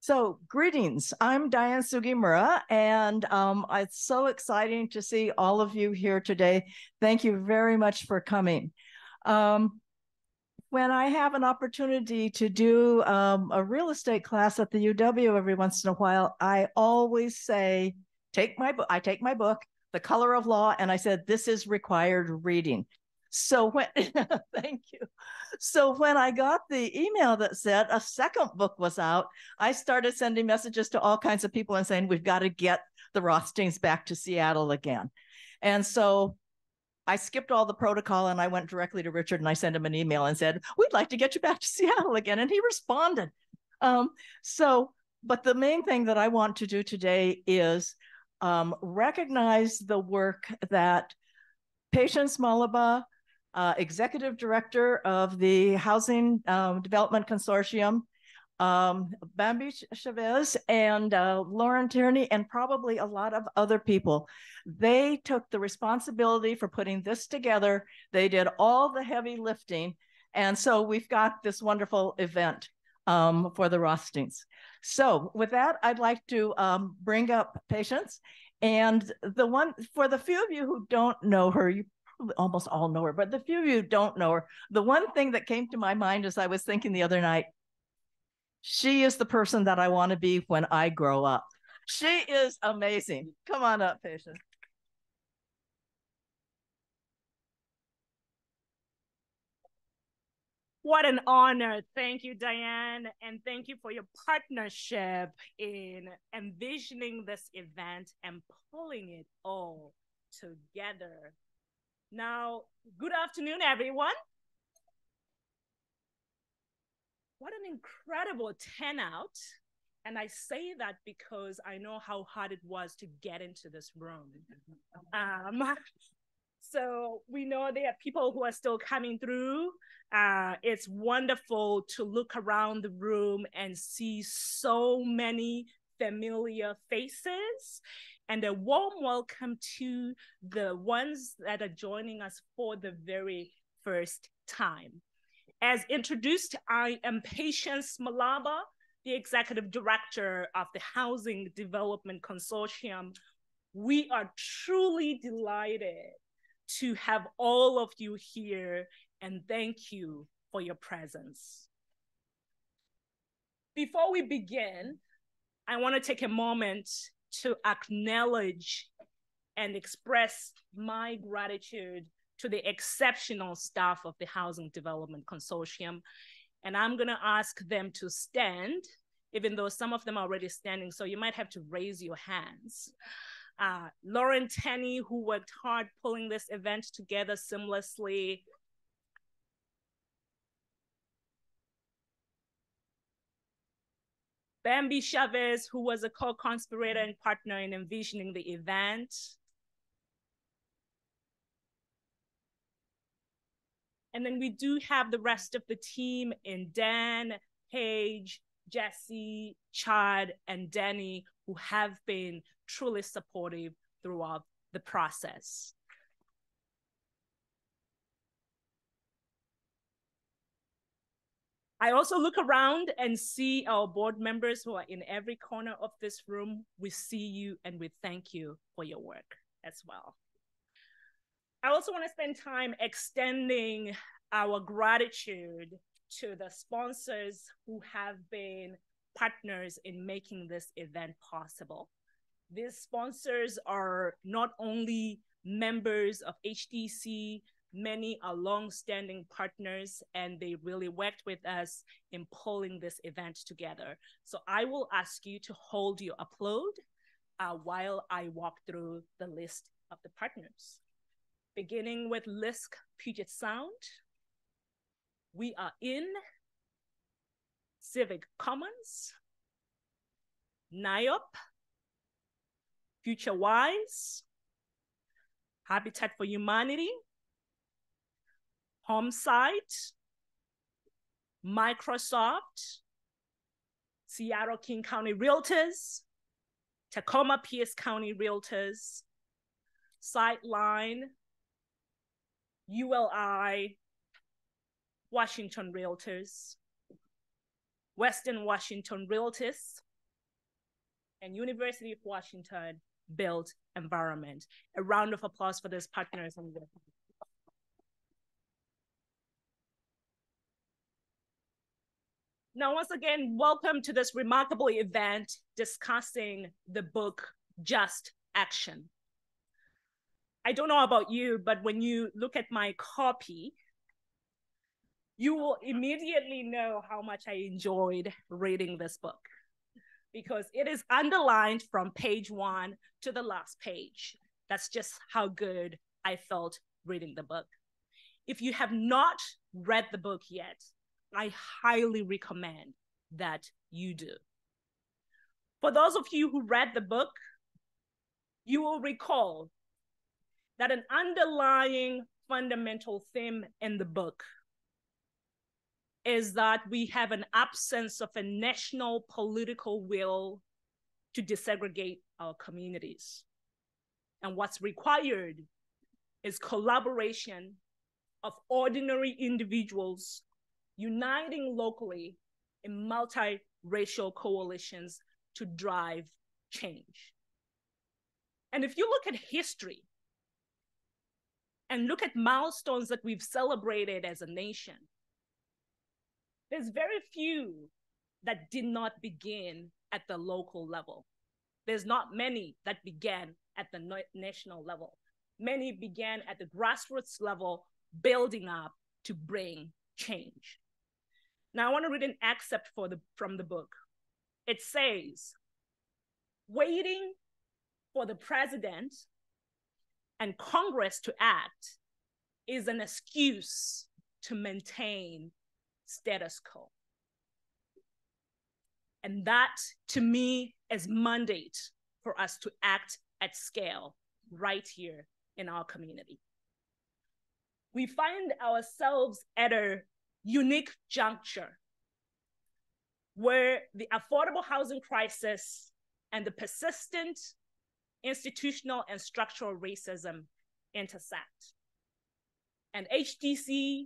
So greetings, I'm Diane Sugimura, and it's so exciting to see all of you here today. Thank you very much for coming. When I have an opportunity to do a real estate class at the UW every once in a while, I always say, I take my book, The Color of Law, and I said, this is required reading. So when, thank you. So when I got the email that said a second book was out, I started sending messages to all kinds of people and saying, we've got to get the Rothsteins back to Seattle again. And so I skipped all the protocol and I went directly to Richard and I sent him an email and said, we'd like to get you back to Seattle again. And he responded. But the main thing that I want to do today is recognize the work that Patience Malaba, Executive Director of the Housing Development Consortium, Bambi Chavez and Lauren Tierney, and probably a lot of other people. They took the responsibility for putting this together. They did all the heavy lifting. And so we've got this wonderful event for the Rothsteins. So with that, I'd like to bring up Patience. And for the few of you who don't know her, you probably almost all know her, but the few of you who don't know her, the one thing that came to my mind as I was thinking the other night, she is the person that I want to be when I grow up. She is amazing. Come on up, Patience. What an honor. Thank you, Diane. And thank you for your partnership in envisioning this event and pulling it all together. Now, good afternoon, everyone. What an incredible turnout. And I say that because I know how hard it was to get into this room. So we know there are people who are still coming through. It's wonderful to look around the room and see so many familiar faces. And a warm welcome to the ones that are joining us for the very first time. As introduced, I am Patience Malaba, the Executive Director of the Housing Development Consortium. We are truly delighted to have all of you here, and thank you for your presence. Before we begin, I want to take a moment to acknowledge and express my gratitude to the exceptional staff of the Housing Development Consortium. And I'm going to ask them to stand, even though some of them are already standing, so you might have to raise your hands. Lauren Tierney, who worked hard pulling this event together seamlessly. Bambi Chavez, who was a co-conspirator and partner in envisioning the event. And then we do have the rest of the team in Dan, Paige, Jesse, Chad, and Danny, who have been truly supportive throughout the process. I also look around and see our board members who are in every corner of this room. We see you and we thank you for your work as well. I also want to spend time extending our gratitude to the sponsors who have been partners in making this event possible. These sponsors are not only members of HDC, many are long-standing partners, and they really worked with us in pulling this event together. So I will ask you to hold your applaud while I walk through the list of the partners. Beginning with LISC Puget Sound, we are in Civic Commons, NIOP, FutureWise, Habitat for Humanity, Homesite, Microsoft, Seattle King County Realtors, Tacoma Pierce County Realtors, Sightline, ULI, Washington Realtors, Western Washington Realtors, and University of Washington built environment. A round of applause for these partners. Now, once again, welcome to this remarkable event discussing the book, Just Action. I don't know about you, but when you look at my copy, you will immediately know how much I enjoyed reading this book, because it is underlined from page 1 to the last page. That's just how good I felt reading the book. If you have not read the book yet, I highly recommend that you do. For those of you who read the book, you will recall that an underlying fundamental theme in the book is that we have an absence of a national political will to desegregate our communities. And what's required is collaboration of ordinary individuals uniting locally in multiracial coalitions to drive change. And if you look at history and look at milestones that we've celebrated as a nation, there's very few that did not begin at the local level. There's not many that began at the national level. Many began at the grassroots level, building up to bring change. Now, I want to read an excerpt from the book. It says, waiting for the president and Congress to act is an excuse to maintain status quo. And that, to me, is mandate for us to act at scale right here in our community. We find ourselves at a unique juncture where the affordable housing crisis and the persistent institutional and structural racism intersect. And HDC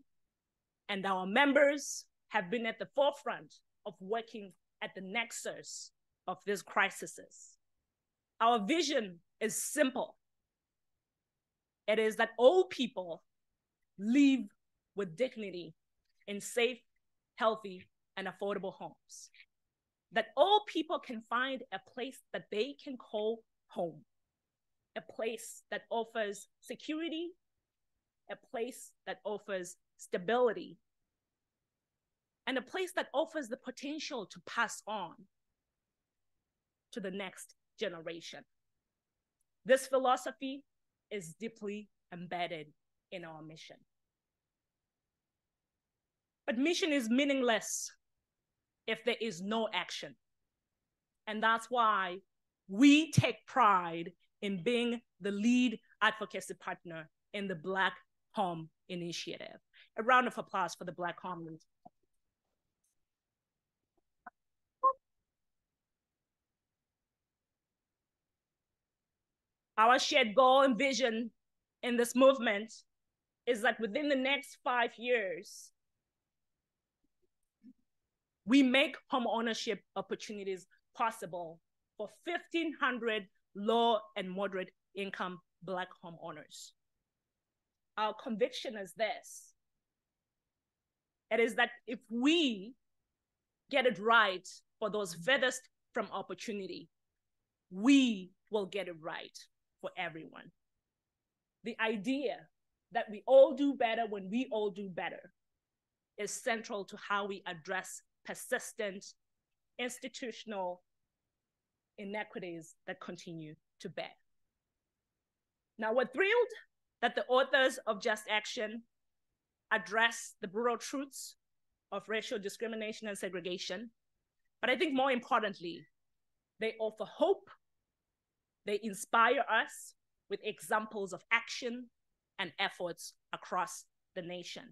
and our members have been at the forefront of working at the nexus of these crises. Our vision is simple. It is that all people live with dignity in safe, healthy, and affordable homes. That all people can find a place that they can call home, a place that offers security, a place that offers stability, and a place that offers the potential to pass on to the next generation. This philosophy is deeply embedded in our mission. But mission is meaningless if there is no action. And that's why we take pride in being the lead advocacy partner in the Black Home Initiative. A round of applause for the Black Home Initiative. Our shared goal and vision in this movement is that within the next 5 years, we make home ownership opportunities possible for 1,500 low and moderate income Black homeowners. Our conviction is this. It is that if we get it right for those furthest from opportunity, we will get it right for everyone. The idea that we all do better when we all do better is central to how we address persistent institutional inequities that continue to bear. Now, we're thrilled that the authors of Just Action address the brutal truths of racial discrimination and segregation, but I think more importantly, they offer hope. They inspire us with examples of action and efforts across the nation.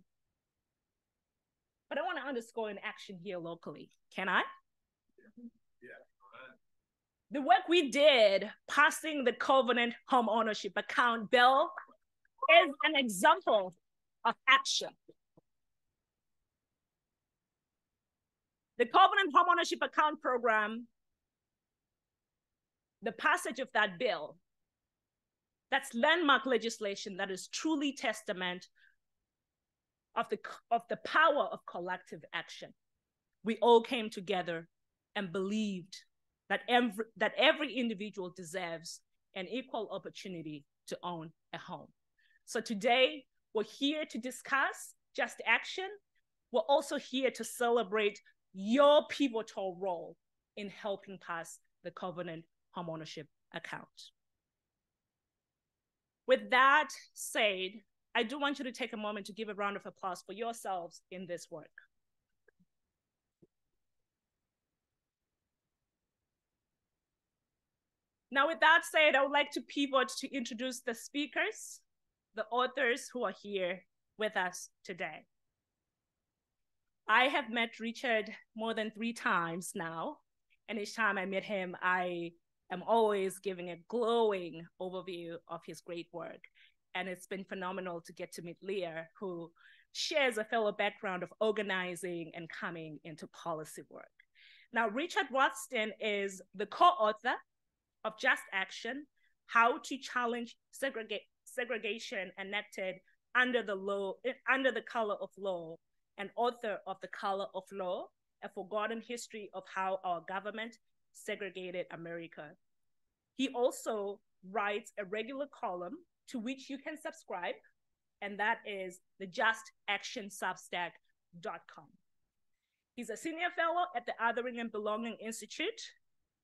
But I want to underscore an action here locally. Can I? Yeah. The work we did passing the Covenant Homeownership Account Bill is an example of action. The Covenant Homeownership Account Program the passage of that bill, that's landmark legislation that is truly testament of the power of collective action. We all came together and believed that every individual deserves an equal opportunity to own a home. So today, we're here to discuss just action. We're also here to celebrate your pivotal role in helping pass the Covenant Homeownership account. With that said, I do want you to take a moment to give a round of applause for yourselves in this work. Now, with that said, I would like to pivot to introduce the speakers, the authors who are here with us today. I have met Richard more than 3 times now, and each time I meet him, I am always giving a glowing overview of his great work. And it's been phenomenal to get to meet Leah, who shares a fellow background of organizing and coming into policy work. Now, Richard Rothstein is the co-author of Just Action, How to Challenge Segregation Enacted under the Color of Law, and author of The Color of Law, A Forgotten History of How Our Government Segregated America. He also writes a regular column to which you can subscribe, and that is the justactionsubstack.com. He's a senior fellow at the Othering and Belonging Institute,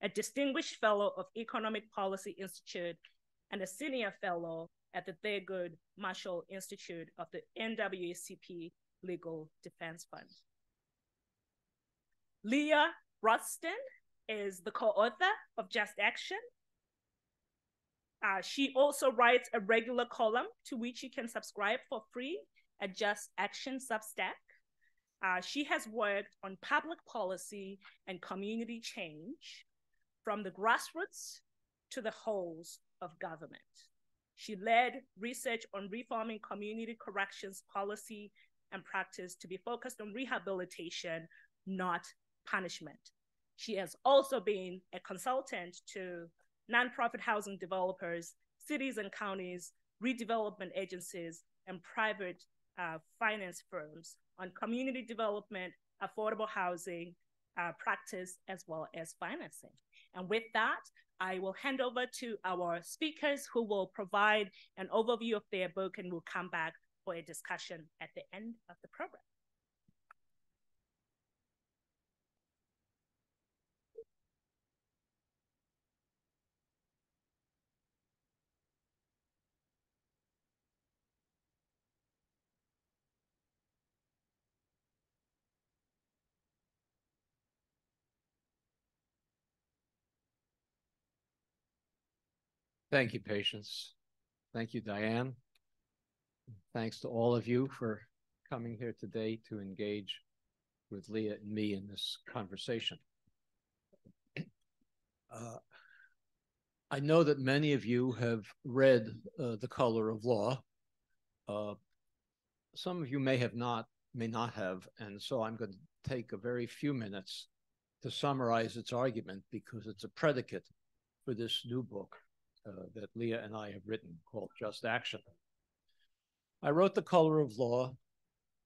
a distinguished fellow of Economic Policy Institute, and a senior fellow at the Thurgood Marshall Institute of the NAACP Legal Defense Fund. Leah Rothstein is the co-author of Just Action. She also writes a regular column to which you can subscribe for free at Just Action Substack. She has worked on public policy and community change from the grassroots to the halls of government. She led research on reforming community corrections policy and practice to be focused on rehabilitation, not punishment. She has also been a consultant to nonprofit housing developers, cities and counties, redevelopment agencies, and private finance firms on community development, affordable housing, practice, as well as financing. And with that, I will hand over to our speakers who will provide an overview of their book, and we'll come back for a discussion at the end of the program. Thank you, Patience. Thank you, Diane. Thanks to all of you for coming here today to engage with Leah and me in this conversation. I know that many of you have read The Color of Law. Some of you may not have, and so I'm going to take a very few minutes to summarize its argument because it's a predicate for this new book that Leah and I have written called Just Action. I wrote The Color of Law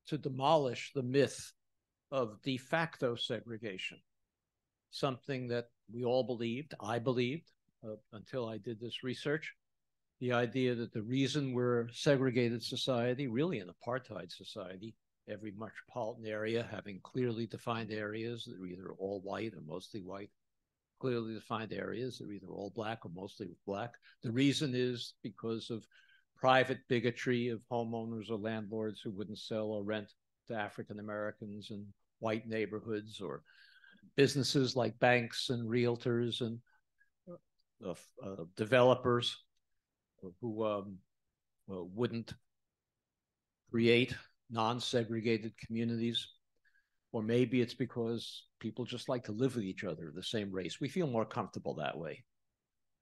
to demolish the myth of de facto segregation, something that we all believed, I believed, until I did this research, the idea that the reason we're a segregated society, really an apartheid society, every metropolitan area having clearly defined areas that are either all white or mostly white, clearly defined areas that are either all black or mostly black. The reason is because of private bigotry of homeowners or landlords who wouldn't sell or rent to African Americans in white neighborhoods, or businesses like banks and realtors and developers who wouldn't create non-segregated communities. Or maybe it's because people just like to live with each other, the same race. We feel more comfortable that way.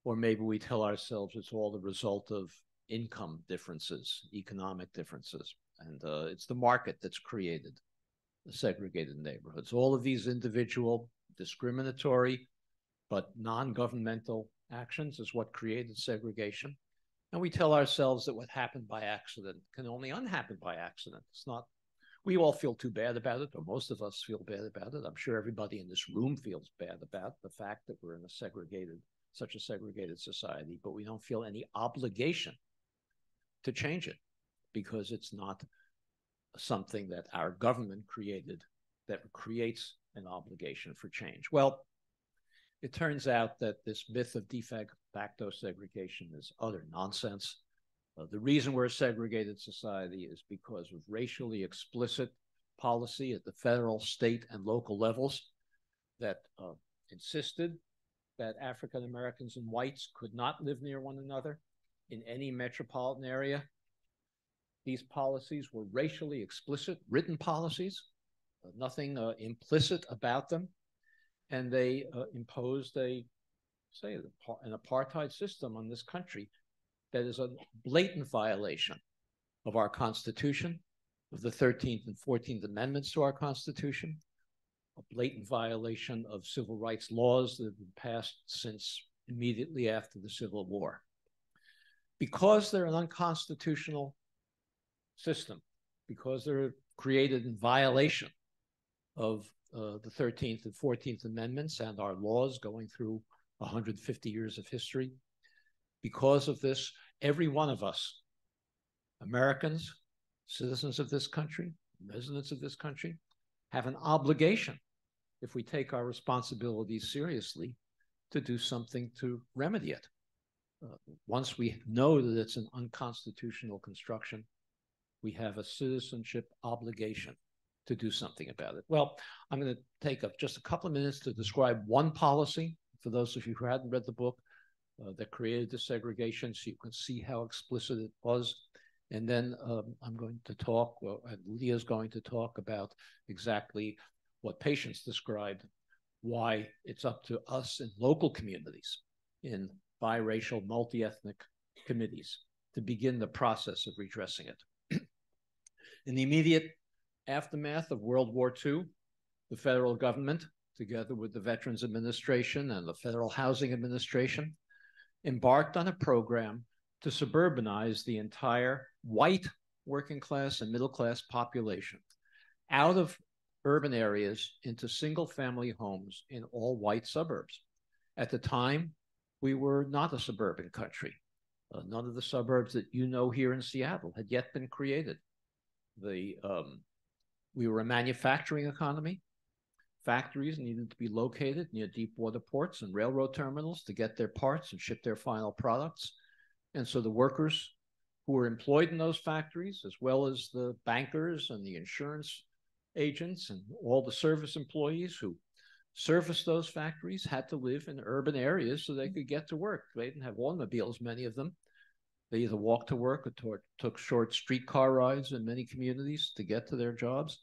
Or maybe we tell ourselves it's all the result of income differences, economic differences. And it's the market that's created the segregated neighborhoods. All of these individual, discriminatory, but non-governmental actions is what created segregation. And we tell ourselves that what happened by accident can only unhappen by accident. It's not, we all feel too bad about it, or most of us feel bad about it. I'm sure everybody in this room feels bad about the fact that we're in such a segregated society, but we don't feel any obligation to change it because it's not something that our government created that creates an obligation for change. Well, it turns out that this myth of de facto segregation is utter nonsense. The reason we're a segregated society is because of racially explicit policy at the federal, state, and local levels that insisted that African Americans and whites could not live near one another in any metropolitan area. These policies were racially explicit, written policies, nothing implicit about them. And they imposed an apartheid system on this country that is a blatant violation of our Constitution, of the 13th and 14th Amendments to our Constitution, a blatant violation of civil rights laws that have been passed since immediately after the Civil War. Because they're an unconstitutional system, because they're created in violation of the 13th and 14th Amendments and our laws going through 150 years of history. Because of this, every one of us, Americans, citizens of this country, residents of this country, have an obligation, if we take our responsibilities seriously, to do something to remedy it. Once we know that it's an unconstitutional construction, we have a citizenship obligation to do something about it. Well, I'm going to take just a couple of minutes to describe one policy for those of you who hadn't read the book that created the segregation, so you can see how explicit it was. And then I'm going to talk, and Leah's going to talk about exactly what Patience described, why it's up to us in local communities, in biracial, multi-ethnic committees, to begin the process of redressing it. In the immediate aftermath of World War II, the federal government, together with the Veterans Administration and the Federal Housing Administration, embarked on a program to suburbanize the entire white working class and middle class population out of urban areas into single family homes in all white suburbs. At the time, we were not a suburban country. None of the suburbs that you know here in Seattle had yet been created. We were a manufacturing economy. Factories needed to be located near deep water ports and railroad terminals to get their parts and ship their final products. And so the workers who were employed in those factories, as well as the bankers and the insurance agents and all the service employees who serviced those factories, had to live in urban areas so they could get to work. They didn't have automobiles, many of them. They either walked to work or took short streetcar rides in many communities to get to their jobs.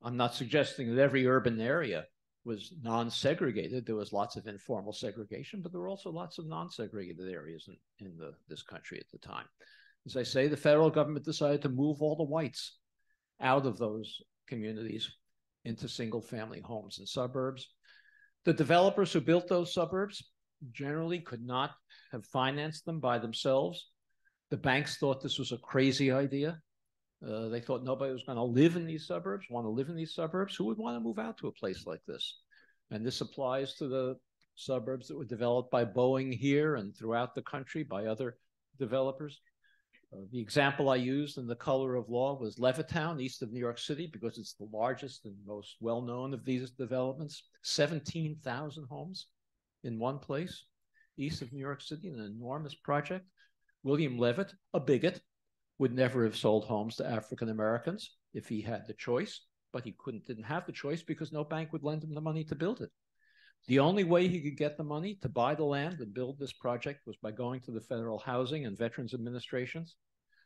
I'm not suggesting that every urban area was non-segregated. There was lots of informal segregation, but there were also lots of non-segregated areas in this country at the time. As I say, the federal government decided to move all the whites out of those communities into single-family homes and suburbs. The developers who built those suburbs generally could not have financed them by themselves. The banks thought this was a crazy idea. They thought nobody was going to live in these suburbs, want to live in these suburbs. Who would want to move out to a place like this? And this applies to the suburbs that were developed by Boeing here and throughout the country by other developers. The example I used in The Color of Law was Levittown, east of New York City, because it's the largest and most well-known of these developments. 17,000 homes in one place, east of New York City, an enormous project. William Levitt, a bigot, would never have sold homes to African Americans if he had the choice, but he didn't have the choice because no bank would lend him the money to build it. The only way he could get the money to buy the land and build this project was by going to the Federal Housing and Veterans Administrations,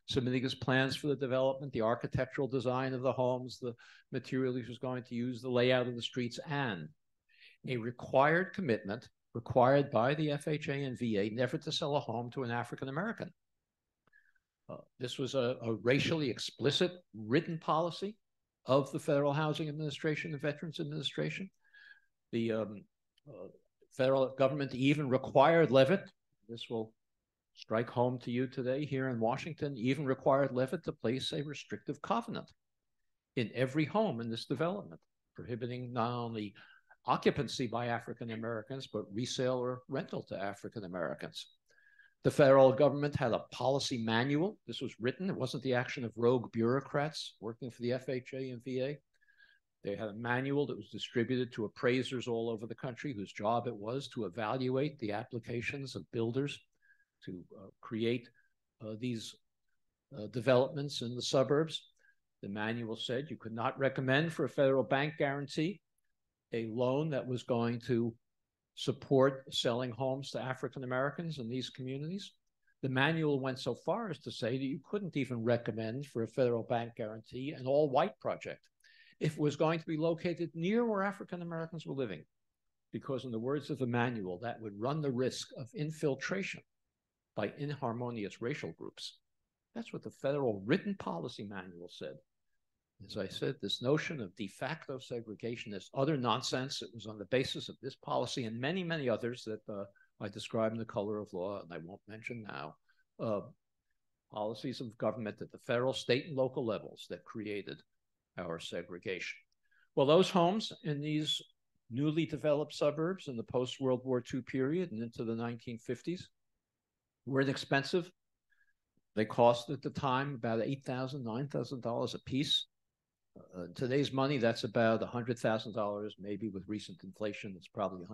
submitting his plans for the development, the architectural design of the homes, the material he was going to use, the layout of the streets, and a required commitment required by the FHA and VA never to sell a home to an African American. This was a racially explicit written policy of the Federal Housing Administration and Veterans Administration. The federal government even required Levitt, this will strike home to you today here in Washington, even required Levitt to place a restrictive covenant in every home in this development, prohibiting not only occupancy by African Americans, but resale or rental to African Americans. The federal government had a policy manual. This was written. It wasn't the action of rogue bureaucrats working for the FHA and VA. They had a manual that was distributed to appraisers all over the country whose job it was to evaluate the applications of builders to create these developments in the suburbs. The manual said you could not recommend for a federal bank guarantee a loan that was going to support selling homes to African Americans in these communities. The manual went so far as to say that you couldn't even recommend for a federal bank guarantee an all-white project if it was going to be located near where African Americans were living, because in the words of the manual, that would run the risk of infiltration by inharmonious racial groups. That's what the federal written policy manual said. As I said, this notion of de facto segregation is utter nonsense. It was on the basis of this policy and many, many others that I describe in The Color of Law, and I won't mention now, policies of government at the federal, state, and local levels that created our segregation. Well, those homes in these newly developed suburbs in the post-World War II period and into the 1950s were inexpensive. They cost at the time about $8,000, $9,000 a piece. Today's money, that's about $100,000, maybe with recent inflation, it's probably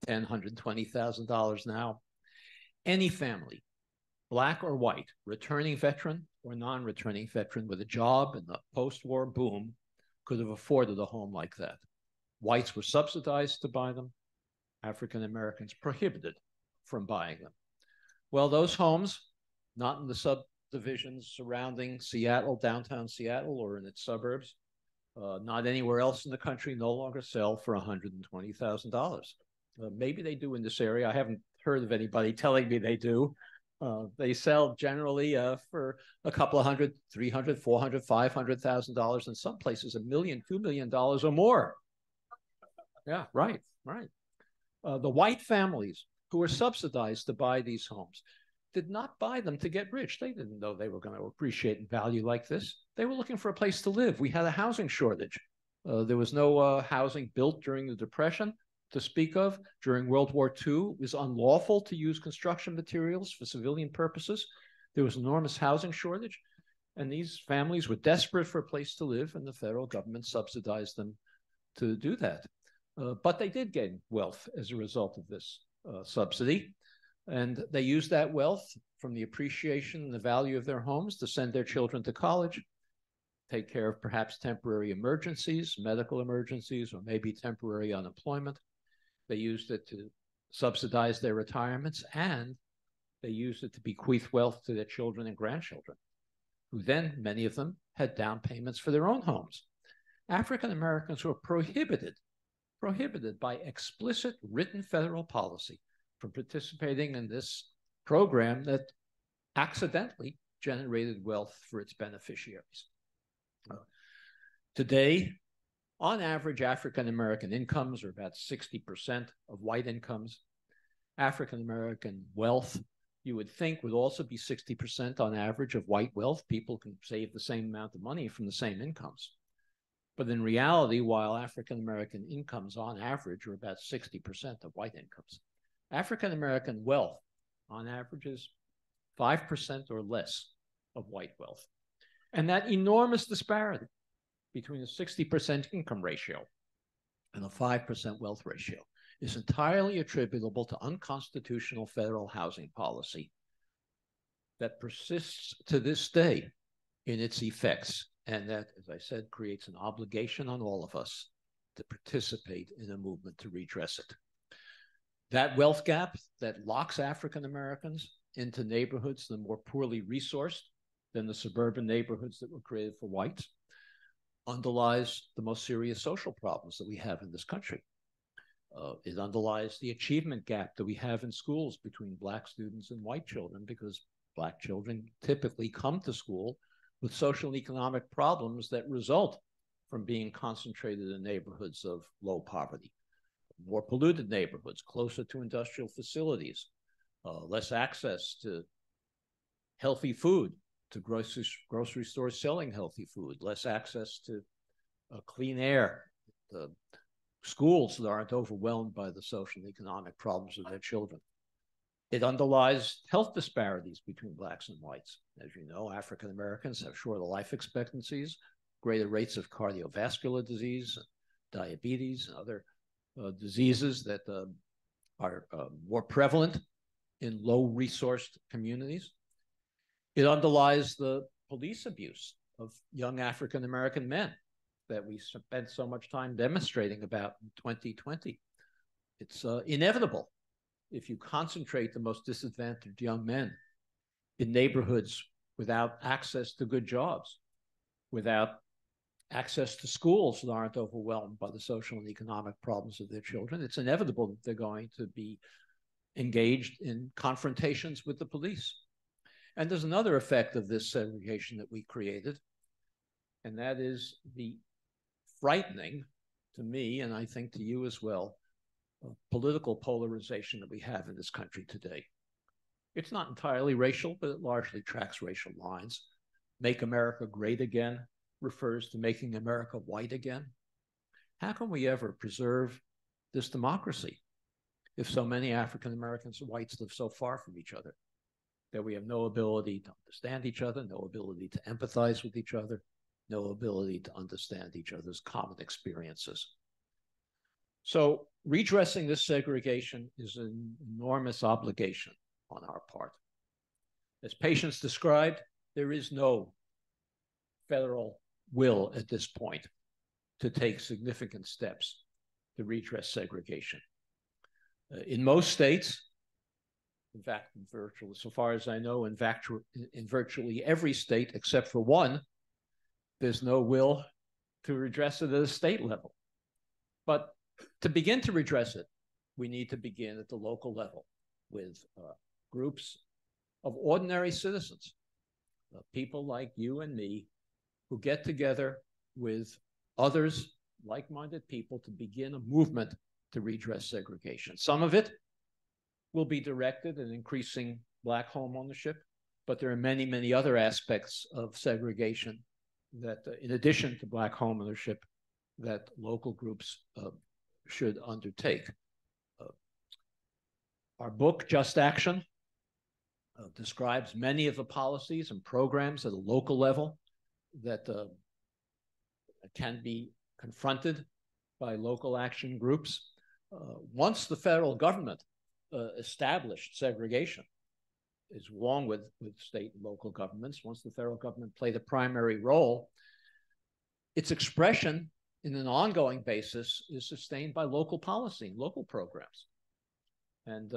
$110,000, $120,000 now. Any family, black or white, returning veteran or non-returning veteran with a job in the post-war boom could have afforded a home like that. Whites were subsidized to buy them. African Americans prohibited from buying them. Well, those homes, not in the subdivisions surrounding Seattle, downtown Seattle, or in its suburbs, not anywhere else in the country, no longer sell for $120,000. Maybe they do in this area. I haven't heard of anybody telling me they do. They sell generally for a couple of hundred, $300,000, $400,000, $500,000, in some places $1 million, $2 million or more. Yeah, right. The white families who were subsidized to buy these homes did not buy them to get rich. They didn't know they were going to appreciate in value like this. They were looking for a place to live. We had a housing shortage. There was no housing built during the Depression to speak of. During World War II, it was unlawful to use construction materials for civilian purposes. There was enormous housing shortage, and these families were desperate for a place to live, and the federal government subsidized them to do that. But they did gain wealth as a result of this subsidy. And they used that wealth from the appreciation and the value of their homes to send their children to college, take care of perhaps temporary emergencies, medical emergencies, or maybe temporary unemployment. They used it to subsidize their retirements, and they used it to bequeath wealth to their children and grandchildren, who then, many of them, had down payments for their own homes. African Americans were prohibited by explicit written federal policy from participating in this program that accidentally generated wealth for its beneficiaries. Today, on average, African American incomes are about 60% of white incomes. African American wealth, you would think, would also be 60% on average of white wealth. People can save the same amount of money from the same incomes. But in reality, while African American incomes on average are about 60% of white incomes, African American wealth on average is 5% or less of white wealth. And that enormous disparity between a 60% income ratio and a 5% wealth ratio is entirely attributable to unconstitutional federal housing policy that persists to this day in its effects, and that, as I said, creates an obligation on all of us to participate in a movement to redress it. That wealth gap that locks African Americans into neighborhoods that are more poorly resourced than the suburban neighborhoods that were created for whites underlies the most serious social problems that we have in this country. It underlies the achievement gap that we have in schools between Black students and white children, because Black children typically come to school with social and economic problems that result from being concentrated in neighborhoods of low poverty. more polluted neighborhoods, closer to industrial facilities, less access to healthy food, to grocery stores selling healthy food, less access to clean air, schools that aren't overwhelmed by the social and economic problems of their children. It underlies health disparities between blacks and whites. As you know, African Americans have shorter life expectancies, greater rates of cardiovascular disease, diabetes, and other diseases that are more prevalent in low-resourced communities. It underlies the police abuse of young African American men that we spent so much time demonstrating about in 2020. It's inevitable if you concentrate the most disadvantaged young men in neighborhoods without access to good jobs, without access to schools that aren't overwhelmed by the social and economic problems of their children, it's inevitable that they're going to be engaged in confrontations with the police. And there's another effect of this segregation that we created, and that is the frightening, to me, and I think to you as well, political polarization that we have in this country today. It's not entirely racial, but it largely tracks racial lines. Make America great again refers to making America white again. How can we ever preserve this democracy if so many African Americans and whites live so far from each other, that we have no ability to understand each other, no ability to empathize with each other, no ability to understand each other's common experiences? So redressing this segregation is an enormous obligation on our part. As Patience described, there is no federal will at this point to take significant steps to redress segregation. In most states, in fact, virtually, so far as I know, in virtually every state except for one, there's no will to redress it at a state level. But to begin to redress it, we need to begin at the local level with groups of ordinary citizens, people like you and me, who get together with others, like-minded people, to begin a movement to redress segregation. Some of it will be directed at increasing Black home ownership, but there are many, many other aspects of segregation that, in addition to Black home ownership, that local groups should undertake. Our book, Just Action, describes many of the policies and programs at a local level that can be confronted by local action groups. Once the federal government established segregation, is along with state and local governments, once the federal government played a primary role, its expression in an ongoing basis is sustained by local policy, local programs. And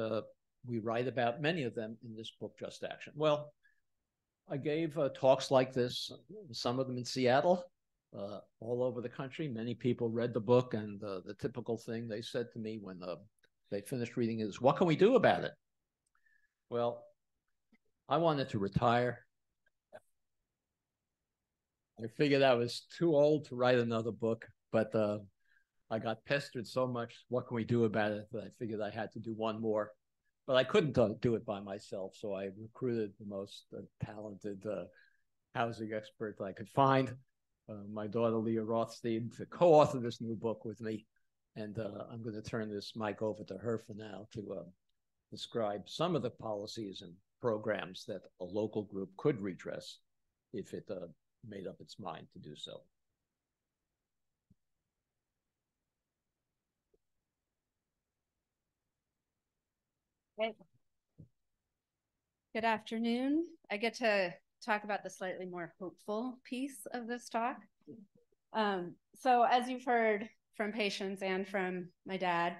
we write about many of them in this book, Just Action. Well, I gave talks like this, some of them in Seattle, all over the country. Many people read the book, and the typical thing they said to me when they finished reading it is, what can we do about it? Well, I wanted to retire. I figured I was too old to write another book, but I got pestered so much, what can we do about it, that I figured I had to do one more. But I couldn't do it by myself, so I recruited the most talented housing expert I could find, my daughter Leah Rothstein, to co-author this new book with me. And I'm going to turn this mic over to her for now to describe some of the policies and programs that a local group could redress if it made up its mind to do so. Good afternoon. I get to talk about the slightly more hopeful piece of this talk. So as you've heard from Patience and from my dad,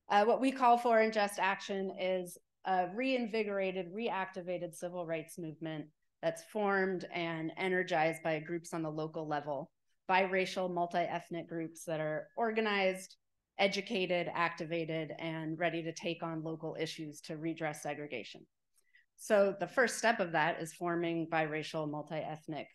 what we call for in Just Action is a reinvigorated, reactivated civil rights movement that's formed and energized by groups on the local level, biracial, multi-ethnic groups that are organized, educated, activated, and ready to take on local issues to redress segregation. So the first step of that is forming biracial, multi-ethnic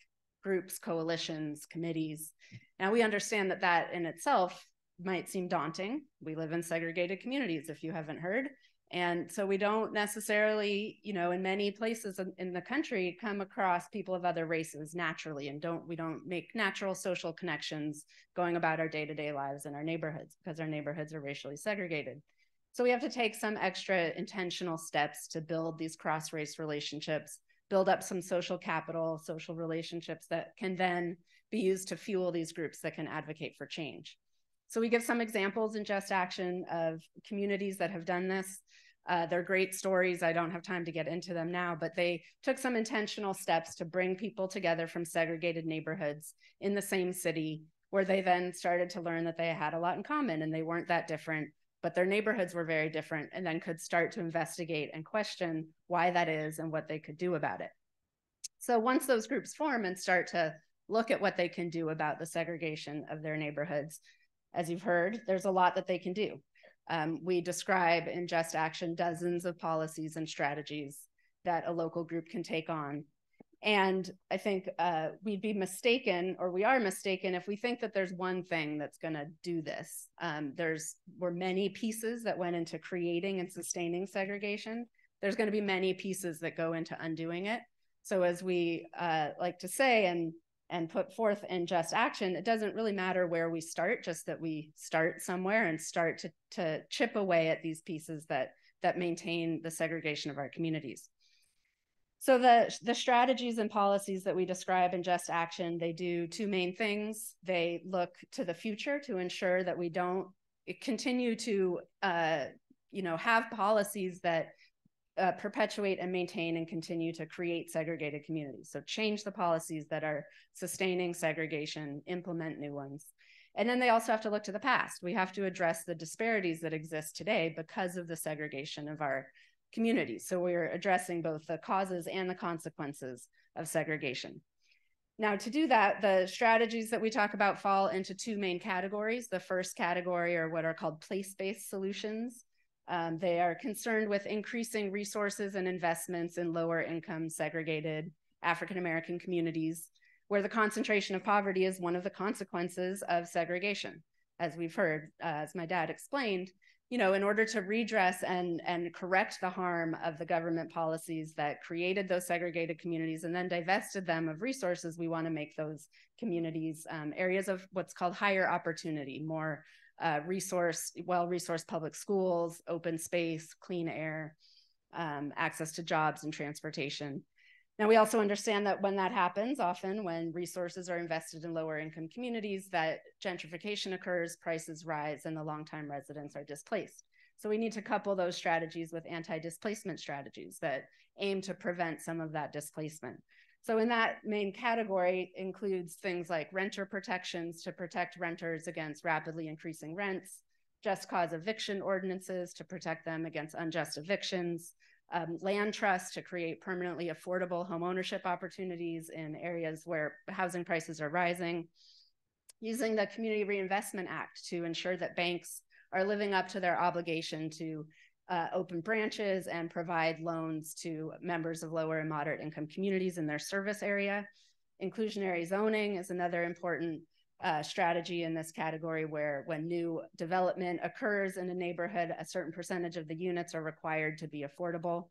groups, coalitions, committees. Now we understand that that in itself might seem daunting. We live in segregated communities, if you haven't heard. And so we don't necessarily, in many places in the country, come across people of other races naturally, and we don't make natural social connections going about our day-to-day lives in our neighborhoods because our neighborhoods are racially segregated. So we have to take some extra intentional steps to build these cross-race relationships, build up some social capital, social relationships that can then be used to fuel these groups that can advocate for change. So we give some examples in Just Action of communities that have done this. They're great stories. I don't have time to get into them now, but they took some intentional steps to bring people together from segregated neighborhoods in the same city, where they then started to learn that they had a lot in common and they weren't that different, but their neighborhoods were very different, and then could start to investigate and question why that is and what they could do about it. So once those groups form and start to look at what they can do about the segregation of their neighborhoods, as you've heard, there's a lot that they can do. We describe in Just Action dozens of policies and strategies that a local group can take on. And I think we'd be mistaken, or we are mistaken, if we think that there's one thing that's going to do this. Were many pieces that went into creating and sustaining segregation. There's going to be many pieces that go into undoing it. So as we like to say and put forth in Just Action, it doesn't really matter where we start, just that we start somewhere and start to chip away at these pieces that maintain the segregation of our communities. So the strategies and policies that we describe in Just Action, they do two main things. They look to the future to ensure that we don't continue to have policies that perpetuate and maintain and continue to create segregated communities. So change the policies that are sustaining segregation, implement new ones. And then they also have to look to the past. We have to address the disparities that exist today because of the segregation of our communities. So we're addressing both the causes and the consequences of segregation. Now, to do that, the strategies that we talk about fall into two main categories. The first category are what are called place-based solutions. They are concerned with increasing resources and investments in lower income segregated African-American communities, where the concentration of poverty is one of the consequences of segregation. As we've heard, as my dad explained, in order to redress and correct the harm of the government policies that created those segregated communities and then divested them of resources, we want to make those communities areas of what's called higher opportunity, more well-resourced public schools, open space, clean air, access to jobs and transportation. Now, we also understand that when that happens, often when resources are invested in lower income communities, that gentrification occurs, prices rise, and the longtime residents are displaced. So we need to couple those strategies with anti-displacement strategies that aim to prevent some of that displacement. So in that main category includes things like renter protections to protect renters against rapidly increasing rents, just cause eviction ordinances to protect them against unjust evictions, land trusts to create permanently affordable homeownership opportunities in areas where housing prices are rising, using the Community Reinvestment Act to ensure that banks are living up to their obligation to open branches and provide loans to members of lower and moderate income communities in their service area. Inclusionary zoning is another important strategy in this category, where when new development occurs in a neighborhood, a certain percentage of the units are required to be affordable.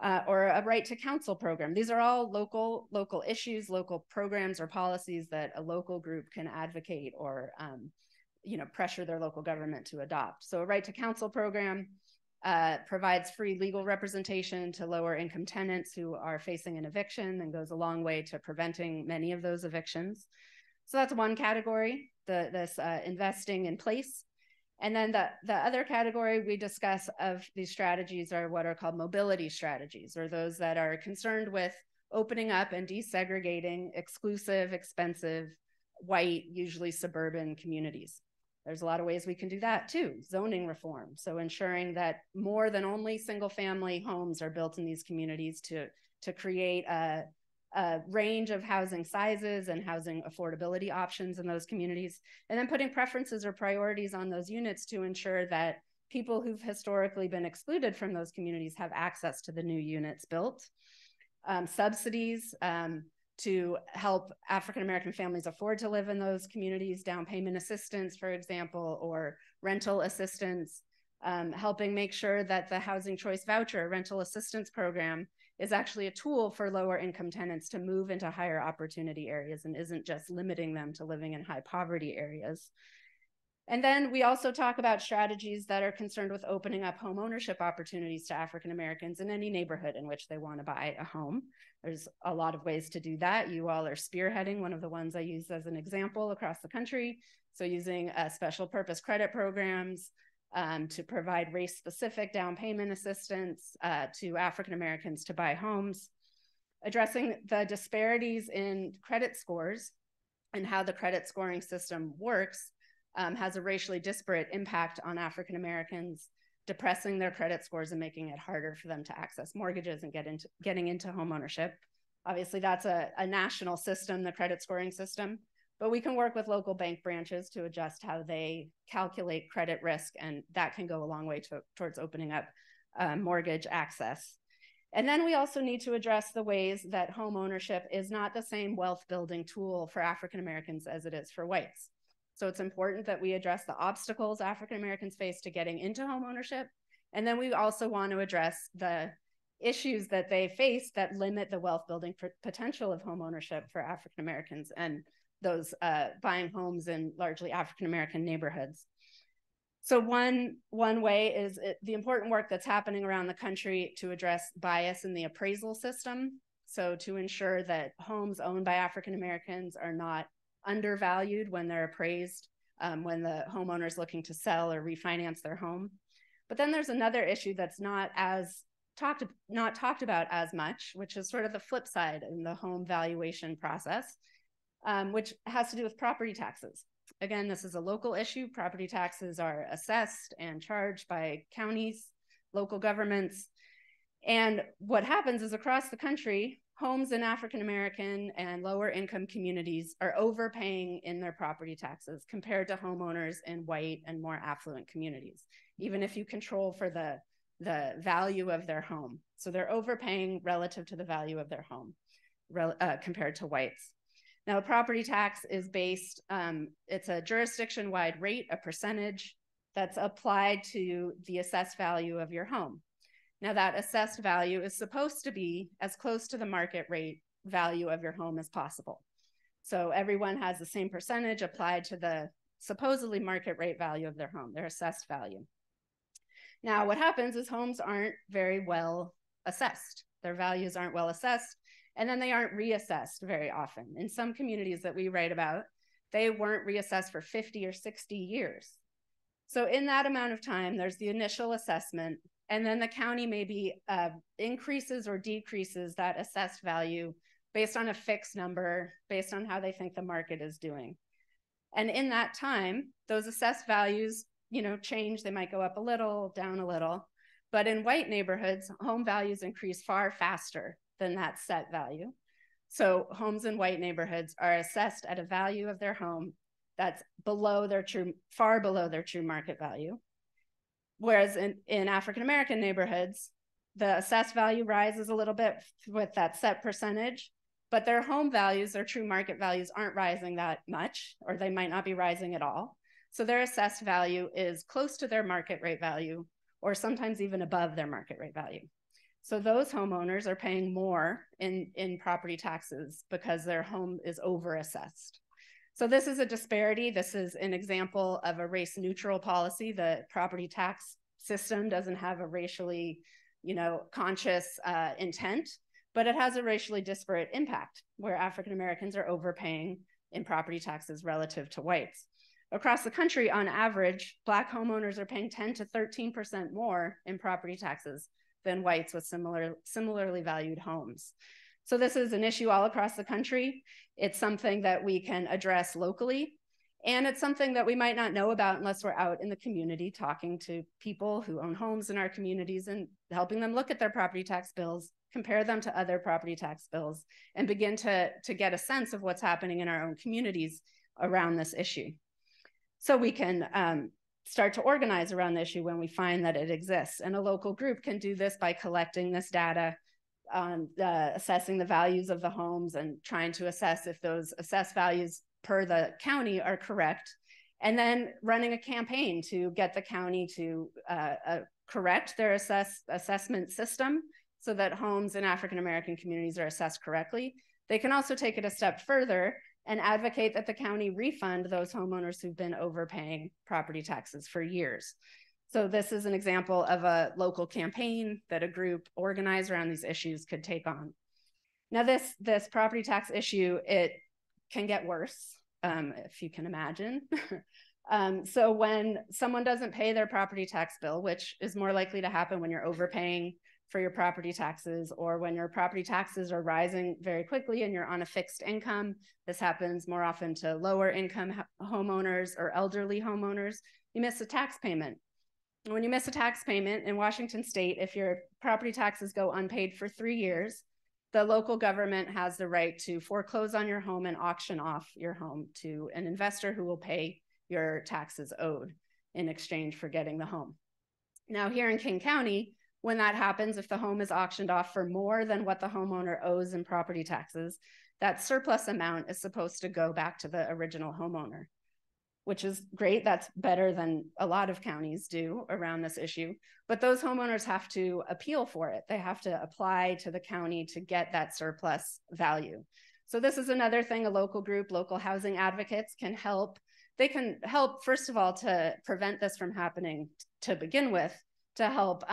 Or a right to counsel program. These are all local issues, local programs or policies that a local group can advocate or pressure their local government to adopt. So a right to counsel program provides free legal representation to lower income tenants who are facing an eviction and goes a long way to preventing many of those evictions. So that's one category, this investing in place. And then the other category we discuss of these strategies are what are called mobility strategies, or those that are concerned with opening up and desegregating exclusive, expensive, white, usually suburban communities. There's a lot of ways we can do that too. Zoning reform, so ensuring that more than only single family homes are built in these communities to create a range of housing sizes and housing affordability options in those communities, and then putting preferences or priorities on those units to ensure that people who've historically been excluded from those communities have access to the new units built. Subsidies, to help African-American families afford to live in those communities, down payment assistance, for example, or rental assistance, helping make sure that the Housing Choice Voucher rental assistance program is actually a tool for lower income tenants to move into higher opportunity areas and isn't just limiting them to living in high poverty areas. And then we also talk about strategies that are concerned with opening up home ownership opportunities to African Americans in any neighborhood in which they want to buy a home. There's a lot of ways to do that. You all are spearheading one of the ones I use as an example across the country. So using special purpose credit programs to provide race-specific down payment assistance to African Americans to buy homes, addressing the disparities in credit scores and how the credit scoring system works has a racially disparate impact on African Americans, depressing their credit scores and making it harder for them to access mortgages and getting into homeownership. Obviously, that's a national system, the credit scoring system, but we can work with local bank branches to adjust how they calculate credit risk, and that can go a long way towards opening up mortgage access. And then we also need to address the ways that home ownership is not the same wealth building tool for African Americans as it is for whites. So it's important that we address the obstacles African Americans face to getting into home ownership. And then we also want to address the issues that they face that limit the wealth building potential of home ownership for African Americans and those buying homes in largely African American neighborhoods. So one way is the important work that's happening around the country to address bias in the appraisal system. So to ensure that homes owned by African Americans are not undervalued when they're appraised, when the homeowner is looking to sell or refinance their home. But then there's another issue that's not talked about as much, which is sort of the flip side in the home valuation process, which has to do with property taxes. Again, this is a local issue. Property taxes are assessed and charged by counties, local governments. And what happens is across the country, homes in African American and lower income communities are overpaying in their property taxes compared to homeowners in white and more affluent communities, even if you control for the value of their home. So they're overpaying relative to the value of their home compared to whites. Now, property tax is based, it's a jurisdiction-wide rate, a percentage that's applied to the assessed value of your home. Now, that assessed value is supposed to be as close to the market rate value of your home as possible. So everyone has the same percentage applied to the supposedly market rate value of their home, their assessed value. Now, what happens is homes aren't very well assessed. Their values aren't well assessed, and then they aren't reassessed very often. In some communities that we write about, they weren't reassessed for 50 or 60 years. So in that amount of time, there's the initial assessment, and then the county maybe increases or decreases that assessed value based on a fixed number, based on how they think the market is doing. And in that time, those assessed values, change. They might go up a little, down a little. But in white neighborhoods, home values increase far faster than that set value. So homes in white neighborhoods are assessed at a value of their home that's far below their true market value. Whereas in African-American neighborhoods, the assessed value rises a little bit with that set percentage, but their home values, their true market values aren't rising that much, or they might not be rising at all. So their assessed value is close to their market rate value, or sometimes even above their market rate value. So those homeowners are paying more in property taxes because their home is overassessed. So this is a disparity. This is an example of a race neutral policy. The property tax system doesn't have a racially, conscious intent, but it has a racially disparate impact where African Americans are overpaying in property taxes relative to whites. Across the country, on average, Black homeowners are paying 10 to 13% more in property taxes than whites with similarly valued homes. So this is an issue all across the country. It's something that we can address locally, and it's something that we might not know about unless we're out in the community talking to people who own homes in our communities and helping them look at their property tax bills, compare them to other property tax bills, and begin to get a sense of what's happening in our own communities around this issue. So we can start to organize around the issue when we find that it exists. And a local group can do this by collecting this data assessing the values of the homes and trying to assess if those assessed values per the county are correct, and then running a campaign to get the county to correct their assessment system so that homes in African-American communities are assessed correctly. They can also take it a step further and advocate that the county refund those homeowners who've been overpaying property taxes for years. So this is an example of a local campaign that a group organized around these issues could take on. Now this property tax issue, it can get worse, if you can imagine. So when someone doesn't pay their property tax bill, which is more likely to happen when you're overpaying for your property taxes, or when your property taxes are rising very quickly and you're on a fixed income. This happens more often to lower income homeowners or elderly homeowners. You miss a tax payment. When you miss a tax payment in Washington state, if your property taxes go unpaid for 3 years, the local government has the right to foreclose on your home and auction off your home to an investor who will pay your taxes owed in exchange for getting the home. Now here in King County, when that happens, if the home is auctioned off for more than what the homeowner owes in property taxes, that surplus amount is supposed to go back to the original homeowner, which is great. That's better than a lot of counties do around this issue. But those homeowners have to appeal for it. They have to apply to the county to get that surplus value. So this is another thing a local group, local housing advocates can help. They can help, first of all, to prevent this from happening to begin with, to help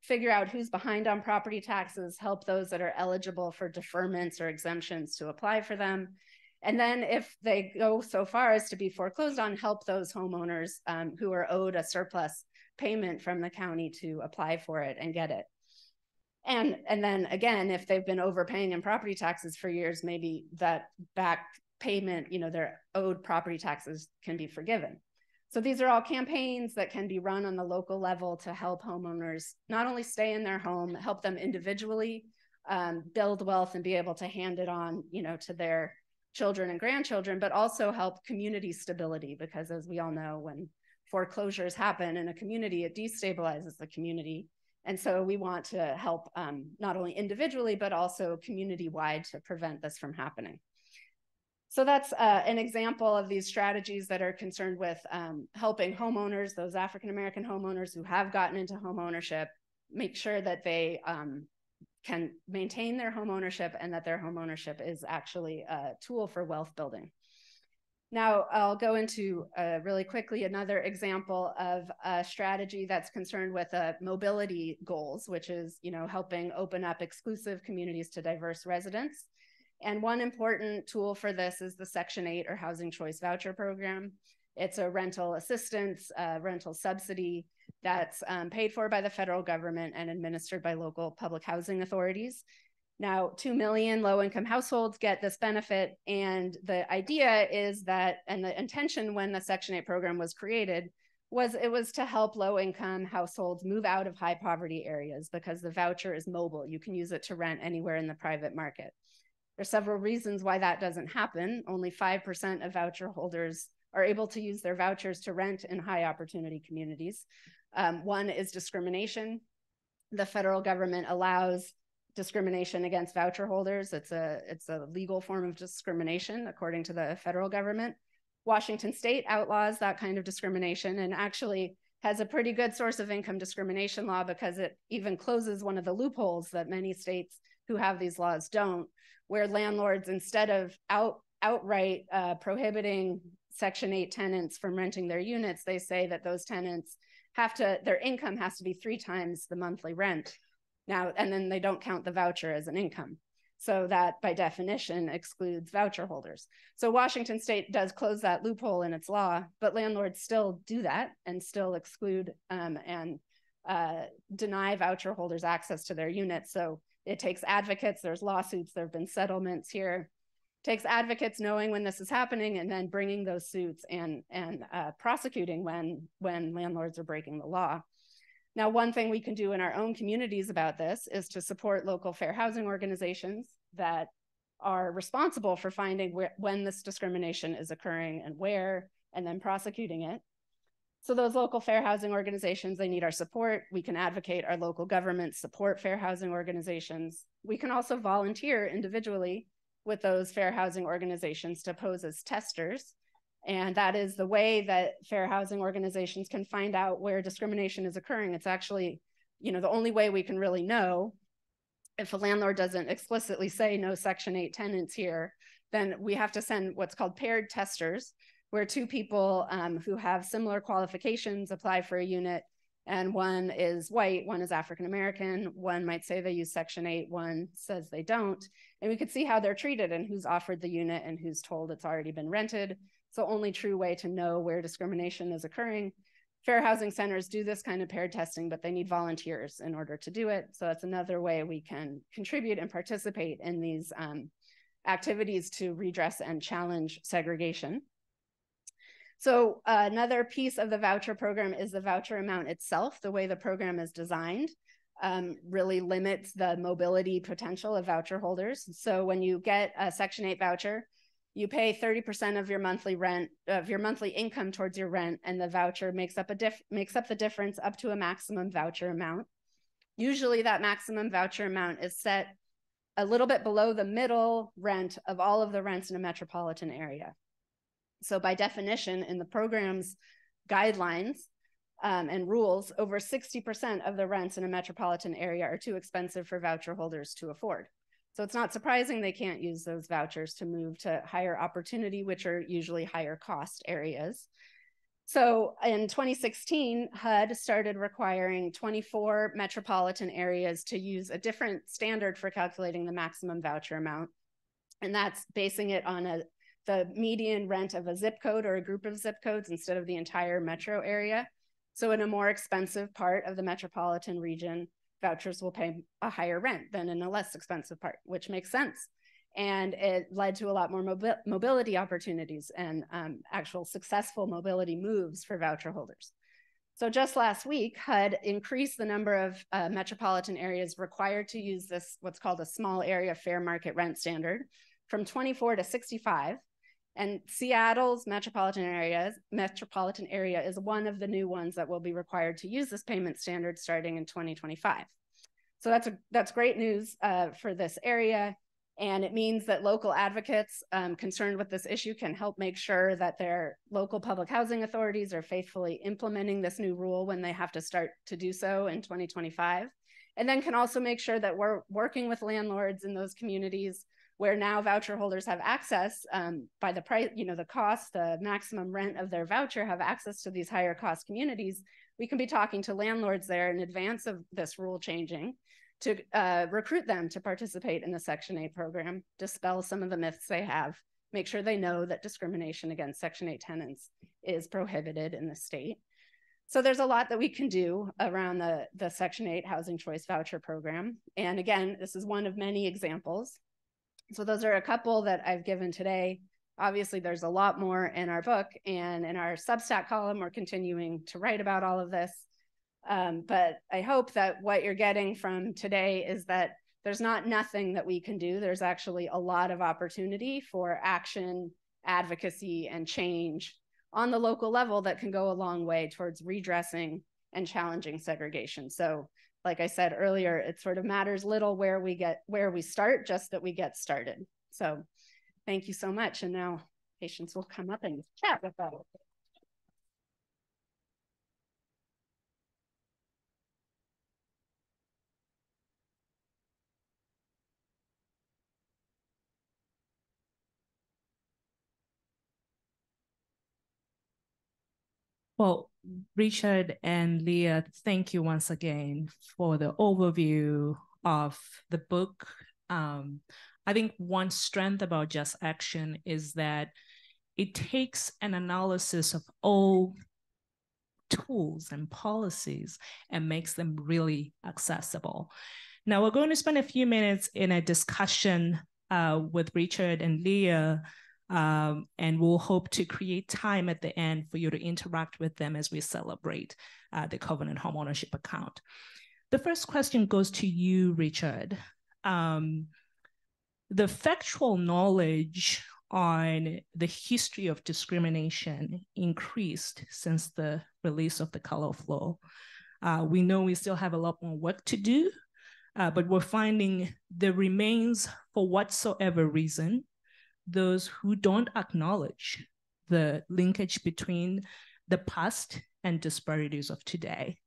figure out who's behind on property taxes, help those that are eligible for deferments or exemptions to apply for them. And then if they go so far as to be foreclosed on, help those homeowners who are owed a surplus payment from the county to apply for it and get it. And then again, if they've been overpaying in property taxes for years, maybe that back payment, their owed property taxes can be forgiven. So these are all campaigns that can be run on the local level to help homeowners not only stay in their home, help them individually build wealth and be able to hand it on, to their children and grandchildren, but also help community stability, because as we all know, when foreclosures happen in a community, it destabilizes the community. And so we want to help not only individually, but also community-wide to prevent this from happening. So that's an example of these strategies that are concerned with helping homeowners, those African-American homeowners who have gotten into homeownership, make sure that they can maintain their homeownership and that their homeownership is actually a tool for wealth building. Now, I'll go into really quickly another example of a strategy that's concerned with mobility goals, which is, helping open up exclusive communities to diverse residents. And one important tool for this is the Section 8 or Housing Choice Voucher Program. It's a rental assistance, rental subsidy that's paid for by the federal government and administered by local public housing authorities. Now, 2 million low-income households get this benefit, and the idea is that, and the intention when the Section 8 program was created, was it was to help low-income households move out of high poverty areas, because the voucher is mobile. You can use it to rent anywhere in the private market. There's several reasons why that doesn't happen. Only 5% of voucher holders are able to use their vouchers to rent in high opportunity communities. One is discrimination. The federal government allows discrimination against voucher holders. It's a legal form of discrimination, according to the federal government. Washington state outlaws that kind of discrimination and actually has a pretty good source of income discrimination law, because it even closes one of the loopholes that many states who have these laws don't, where landlords, instead of outright prohibiting Section 8 tenants from renting their units, they say that those tenants their income has to be 3 times the monthly rent. Now, and then they don't count the voucher as an income. So that by definition excludes voucher holders. So Washington state does close that loophole in its law, but landlords still do that and still exclude and deny voucher holders access to their units. So it takes advocates, there's lawsuits, there have been settlements here. It takes advocates knowing when this is happening and then bringing those suits and prosecuting when landlords are breaking the law. Now, one thing we can do in our own communities about this is to support local fair housing organizations that are responsible for finding when this discrimination is occurring and where, and then prosecuting it. So those local fair housing organizations, they need our support. We can advocate our local governments support fair housing organizations. We can also volunteer individually with those fair housing organizations to pose as testers. And that is the way that fair housing organizations can find out where discrimination is occurring. It's actually, the only way we can really know. If a landlord doesn't explicitly say no Section 8 tenants here, then we have to send what's called paired testers, where two people who have similar qualifications apply for a unit, and one is white, one is African-American, one might say they use Section 8, one says they don't, and we could see how they're treated and who's offered the unit and who's told it's already been rented. So only true way to know where discrimination is occurring. Fair housing centers do this kind of paired testing, but they need volunteers in order to do it. So that's another way we can contribute and participate in these activities to redress and challenge segregation. So another piece of the voucher program is the voucher amount itself. The way the program is designed really limits the mobility potential of voucher holders. So when you get a Section 8 voucher, you pay 30% of your monthly rent, of your monthly income towards your rent, and the voucher makes up the difference up to a maximum voucher amount. Usually that maximum voucher amount is set a little bit below the middle rent of all of the rents in a metropolitan area. So by definition, in the program's guidelines and rules, over 60% of the rents in a metropolitan area are too expensive for voucher holders to afford. So it's not surprising they can't use those vouchers to move to higher opportunity, which are usually higher cost areas. So in 2016, HUD started requiring 24 metropolitan areas to use a different standard for calculating the maximum voucher amount. And that's basing it on the median rent of a zip code or a group of zip codes instead of the entire metro area. So in a more expensive part of the metropolitan region, vouchers will pay a higher rent than in a less expensive part, which makes sense. And it led to a lot more mobility opportunities and actual successful mobility moves for voucher holders. So just last week, HUD increased the number of metropolitan areas required to use this, what's called a small area fair market rent standard, from 24 to 65. And Seattle's metropolitan area is one of the new ones that will be required to use this payment standard starting in 2025. So that's great news for this area. And it means that local advocates concerned with this issue can help make sure that their local public housing authorities are faithfully implementing this new rule when they have to start to do so in 2025. And then can also make sure that we're working with landlords in those communities where now voucher holders have access by the price, the cost, the maximum rent of their voucher, have access to these higher cost communities. We can be talking to landlords there in advance of this rule changing to recruit them to participate in the Section 8 program, dispel some of the myths they have, make sure they know that discrimination against Section 8 tenants is prohibited in the state. So there's a lot that we can do around the Section 8 Housing Choice Voucher Program. And again, this is one of many examples. So those are a couple that I've given today. Obviously, there's a lot more in our book, and in our Substack column, we're continuing to write about all of this. But I hope that what you're getting from today is that there's not nothing that we can do. There's actually a lot of opportunity for action, advocacy, and change on the local level that can go a long way towards redressing and challenging segregation. So like I said earlier, it sort of matters little where we start, just that we get started. So thank you so much. And now patients will come up and chat with us. Well, Richard and Leah, thank you once again for the overview of the book. I think one strength about Just Action is that it takes an analysis of all tools and policies and makes them really accessible. Now, we're going to spend a few minutes in a discussion with Richard and Leah, and we'll hope to create time at the end for you to interact with them as we celebrate the Covenant Homeownership account. The first question goes to you, Richard. The factual knowledge on the history of discrimination increased since the release of the Color of Law. We know we still have a lot more work to do, but we're finding there remains, for whatsoever reason, those who don't acknowledge the linkage between the past and disparities of today.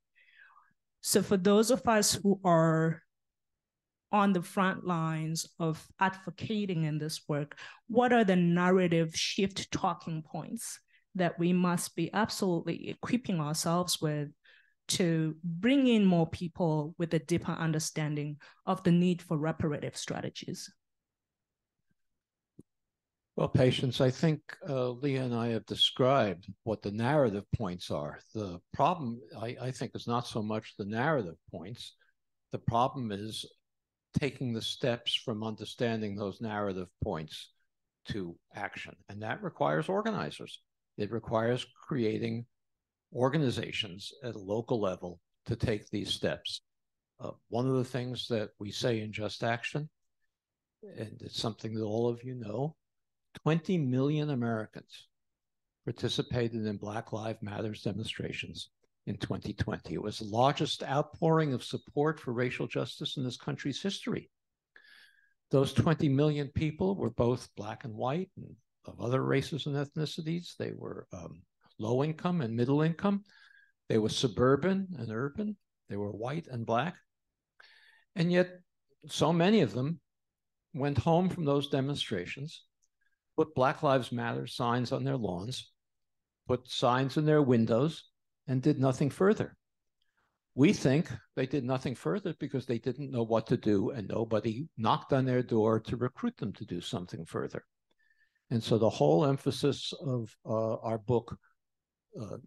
So for those of us who are on the front lines of advocating in this work, what are the narrative shift talking points that we must be absolutely equipping ourselves with to bring in more people with a deeper understanding of the need for reparative strategies? Well, Patience, I think Leah and I have described what the narrative points are. The problem, I think, is not so much the narrative points. The problem is taking the steps from understanding those narrative points to action. And that requires organizers. It requires creating organizations at a local level to take these steps. One of the things that we say in Just Action, and it's something that all of you know, 20 million Americans participated in Black Lives Matter demonstrations in 2020. It was the largest outpouring of support for racial justice in this country's history. Those 20 million people were both Black and white and of other races and ethnicities. They were low income and middle income. They were suburban and urban. They were white and Black. And yet, so many of them went home from those demonstrations, put Black Lives Matter signs on their lawns, put signs in their windows, and did nothing further. We think they did nothing further because they didn't know what to do and nobody knocked on their door to recruit them to do something further. And so the whole emphasis of our book,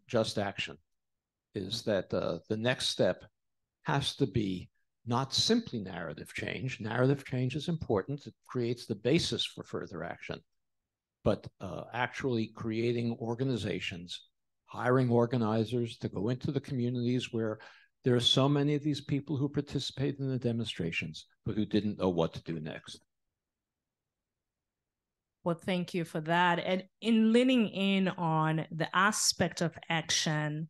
Just Action, is that the next step has to be not simply narrative change. Narrative change is important. It creates the basis for further action, but actually creating organizations, hiring organizers to go into the communities where there are so many of these people who participated in the demonstrations, but who didn't know what to do next. Well, thank you for that. And in leaning in on the aspect of action,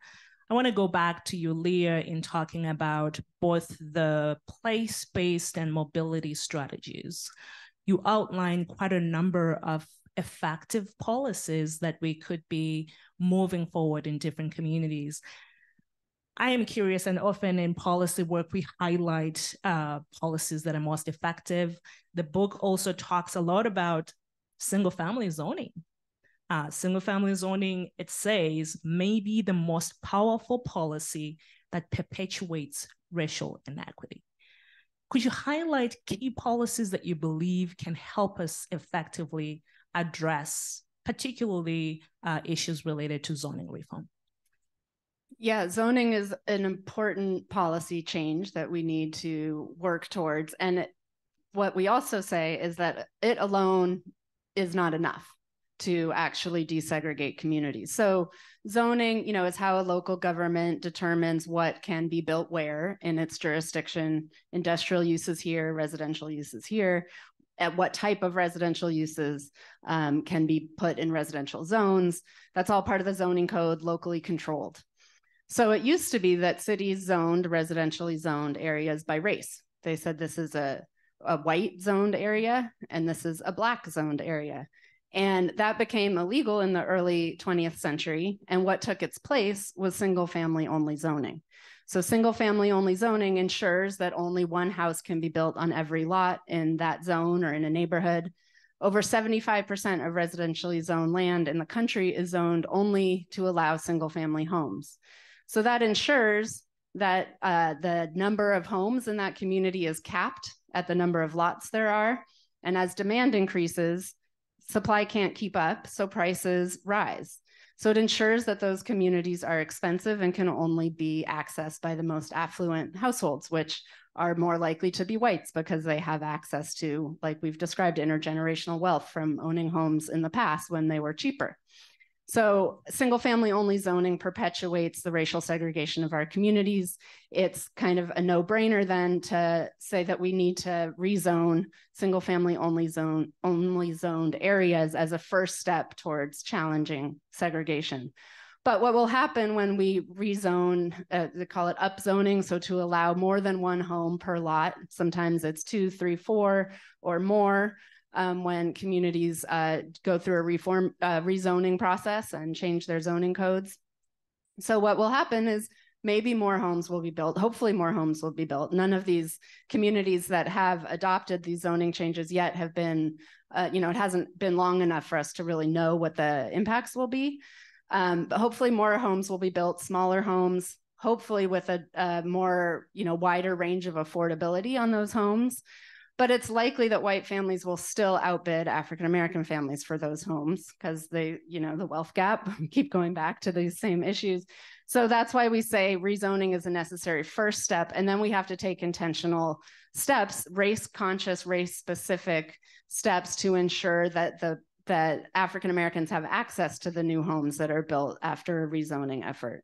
I want to go back to you, Leah, in talking about both the place-based and mobility strategies. You outlined quite a number of effective policies that we could be moving forward in different communities. I am curious, and often in policy work, we highlight policies that are most effective. The book also talks a lot about single-family zoning. Single-family zoning, it says, may be the most powerful policy that perpetuates racial inequity. Could you highlight key policies that you believe can help us effectively address particularly issues related to zoning reform? Yeah, zoning is an important policy change that we need to work towards. And what we also say is that it alone is not enough to actually desegregate communities. So zoning, is how a local government determines what can be built where in its jurisdiction. Industrial uses here, residential uses here, at what type of residential uses can be put in residential zones. That's all part of the zoning code, locally controlled. So it used to be that cities zoned residentially zoned areas by race. They said this is a white zoned area and this is a Black zoned area. And that became illegal in the early 20th century. And what took its place was single family only zoning. So single family only zoning ensures that only one house can be built on every lot in that zone or in a neighborhood. Over 75% of residentially zoned land in the country is zoned only to allow single family homes. So that ensures that the number of homes in that community is capped at the number of lots there are. And as demand increases, supply can't keep up, so prices rise. So it ensures that those communities are expensive and can only be accessed by the most affluent households, which are more likely to be whites because they have access to, like we've described, intergenerational wealth from owning homes in the past when they were cheaper. So single family only zoning perpetuates the racial segregation of our communities. It's kind of a no-brainer then to say that we need to rezone single family only zoned areas as a first step towards challenging segregation. But what will happen when we rezone, they call it upzoning, so to allow more than one home per lot, sometimes it's 2, 3, 4 or more, when communities go through a rezoning process and change their zoning codes. So what will happen is maybe more homes will be built. Hopefully more homes will be built. None of these communities that have adopted these zoning changes yet have been, it hasn't been long enough for us to really know what the impacts will be. But hopefully more homes will be built, smaller homes, hopefully with a more, wider range of affordability on those homes. But it's likely that white families will still outbid African-American families for those homes because they, the wealth gap, keep going back to these same issues. So that's why we say rezoning is a necessary first step. And then we have to take intentional steps, race-conscious, race-specific steps to ensure that that African-Americans have access to the new homes that are built after a rezoning effort.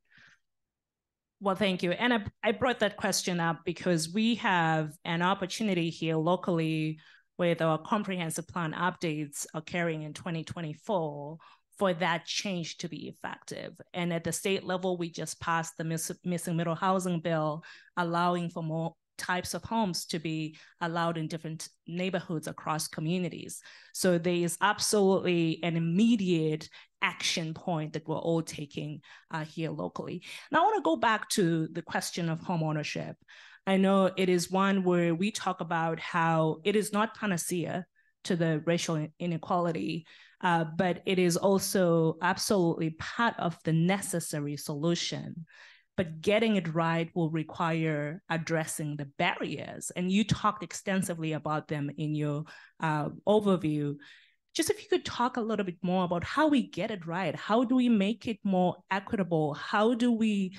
Well, thank you. And I brought that question up because we have an opportunity here locally with our comprehensive plan updates occurring in 2024 for that change to be effective. And at the state level, we just passed the missing middle housing bill, allowing for more types of homes to be allowed in different neighborhoods across communities. So there is absolutely an immediate action point that we're all taking here locally. Now I want to go back to the question of homeownership. I know it is one where we talk about how it is not panacea to the racial inequality, but it is also absolutely part of the necessary solution. But getting it right will require addressing the barriers. And you talked extensively about them in your overview. Just if you could talk a little bit more about how we get it right. How do we make it more equitable? How do we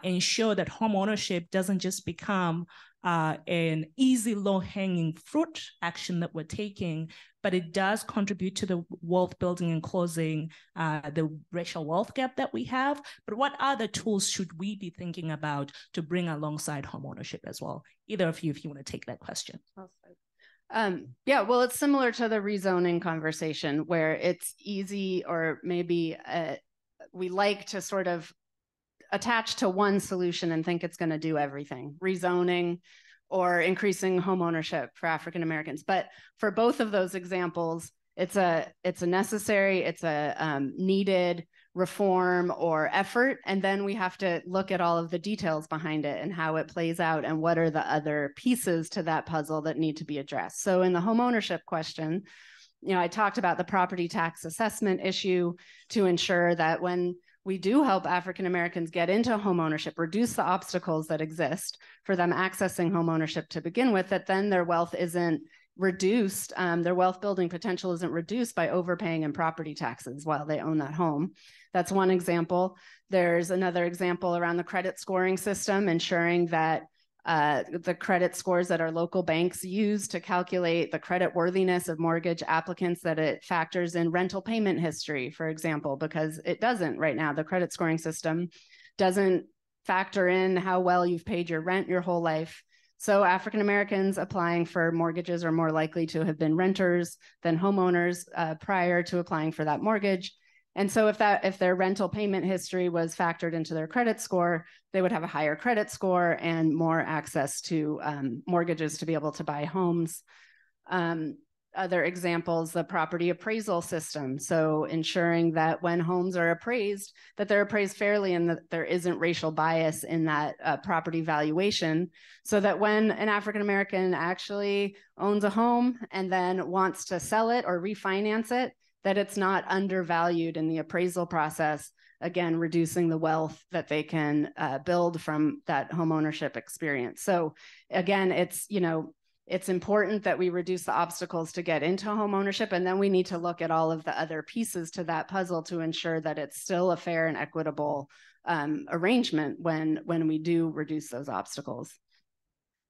ensure that homeownership doesn't just become an easy, low-hanging fruit action that we're taking, but it does contribute to the wealth building and closing the racial wealth gap that we have. But what other tools should we be thinking about to bring alongside homeownership as well? Either of you, if you want to take that question. Yeah, well, it's similar to the rezoning conversation where it's easy, or maybe we like to sort of attach to one solution and think it's going to do everything. Rezoning or increasing homeownership for African Americans. But for both of those examples, it's a necessary, it's a needed reform or effort. And then we have to look at all of the details behind it and how it plays out and what are the other pieces to that puzzle that need to be addressed. So in the homeownership question, I talked about the property tax assessment issue to ensure that when we do help African Americans get into homeownership, reduce the obstacles that exist for them accessing homeownership to begin with, that then their wealth isn't reduced, their wealth building potential isn't reduced by overpaying in property taxes while they own that home. That's one example. There's another example around the credit scoring system, ensuring that the credit scores that our local banks use to calculate the credit worthiness of mortgage applicants, that it factors in rental payment history, for example, because it doesn't right now. The credit scoring system doesn't factor in how well you've paid your rent your whole life. So African Americans applying for mortgages are more likely to have been renters than homeowners prior to applying for that mortgage. And so if their rental payment history was factored into their credit score, they would have a higher credit score and more access to mortgages to be able to buy homes. Other examples, the property appraisal system. So ensuring that when homes are appraised, that they're appraised fairly and that there isn't racial bias in that property valuation, so that when an African American actually owns a home and then wants to sell it or refinance it, that it's not undervalued in the appraisal process, again, reducing the wealth that they can build from that homeownership experience. So again, it's important that we reduce the obstacles to get into homeownership, and then we need to look at all of the other pieces to that puzzle to ensure that it's still a fair and equitable arrangement when we do reduce those obstacles.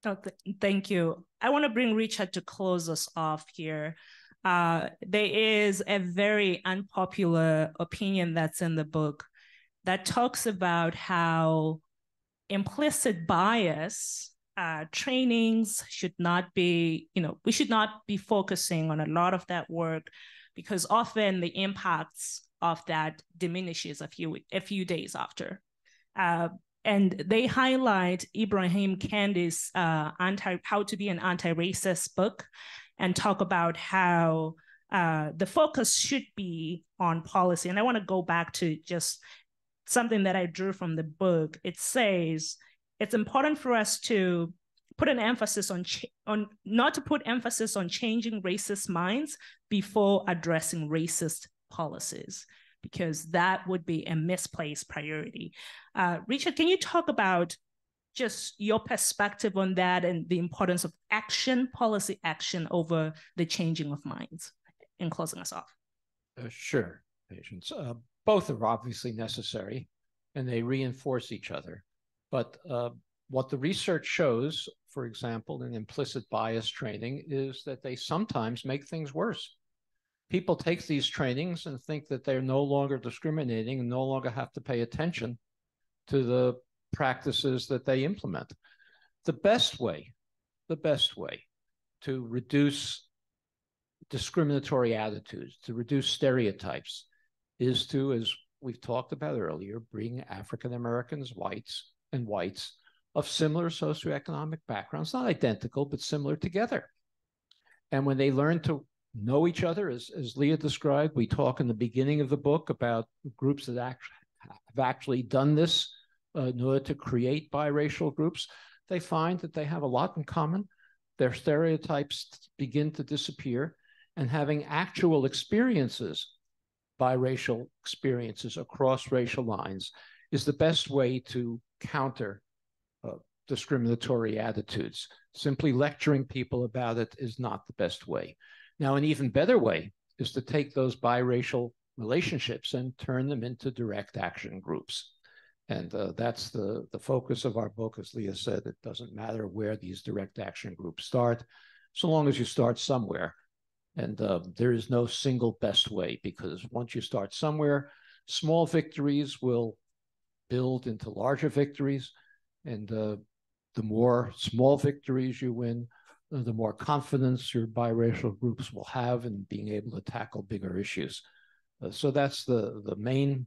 Oh, thank you. I want to bring Richard to close us off here. there is a very unpopular opinion that's in the book that talks about how implicit bias trainings should not be, we should not be focusing on a lot of that work because often the impacts of that diminishes a few days after. And they highlight Ibrahim Kendi's How to Be an Anti-Racist book and talk about how the focus should be on policy. And I want to go back to just something that I drew from the book. It says it's important for us to put an emphasis on not to put emphasis on changing racist minds before addressing racist policies, because that would be a misplaced priority. Richard, can you talk about just your perspective on that and the importance of policy action over the changing of minds in closing us off? Sure, Patience. Both are obviously necessary and they reinforce each other. But what the research shows, for example, in implicit bias training, is that they sometimes make things worse. People take these trainings and think that they're no longer discriminating and no longer have to pay attention to the practices that they implement. The best way to reduce discriminatory attitudes, to reduce stereotypes, is to, as we've talked about earlier, bring African Americans, whites of similar socioeconomic backgrounds, not identical, but similar together. And when they learn to know each other, as Leah described, we talk in the beginning of the book about groups that have actually done this in order to create biracial groups. They find that they have a lot in common. Their stereotypes begin to disappear, and having actual experiences, biracial experiences across racial lines, is the best way to counter discriminatory attitudes. Simply lecturing people about it is not the best way. Now, an even better way is to take those biracial relationships and turn them into direct action groups. And that's the focus of our book. As Leah said, it doesn't matter where these direct action groups start, so long as you start somewhere. And there is no single best way, because once you start somewhere, small victories will build into larger victories. And the more small victories you win, the more confidence your biracial groups will have in being able to tackle bigger issues. So that's the main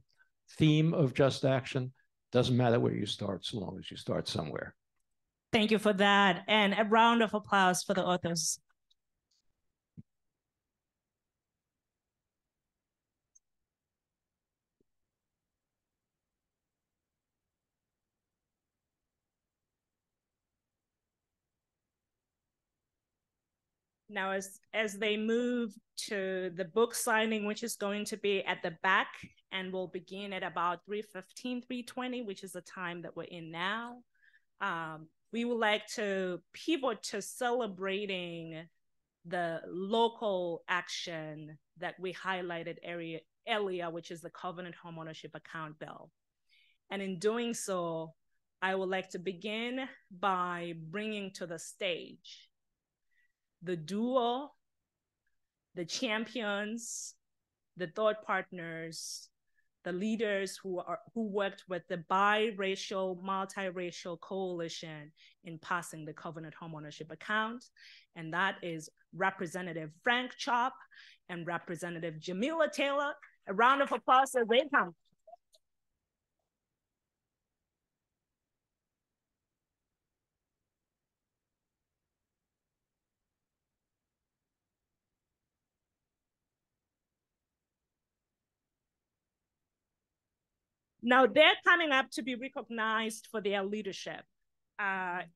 theme of Just Action. Doesn't matter where you start, so long as you start somewhere. Thank you for that. And a round of applause for the authors. Now, as they move to the book signing, which is going to be at the back and will begin at about 3:15, 3:20, which is the time that we're in now, we would like to pivot to celebrating the local action that we highlighted earlier, which is the Covenant Homeownership Account Bill. And in doing so, I would like to begin by bringing to the stage the duo, the champions, the thought partners, the leaders who worked with the biracial, multiracial coalition in passing the Covenant Homeownership Account. And that is Representative Frank CHAP and Representative Jamila Taylor. A round of applause as they come. Now they're coming up to be recognized for their leadership.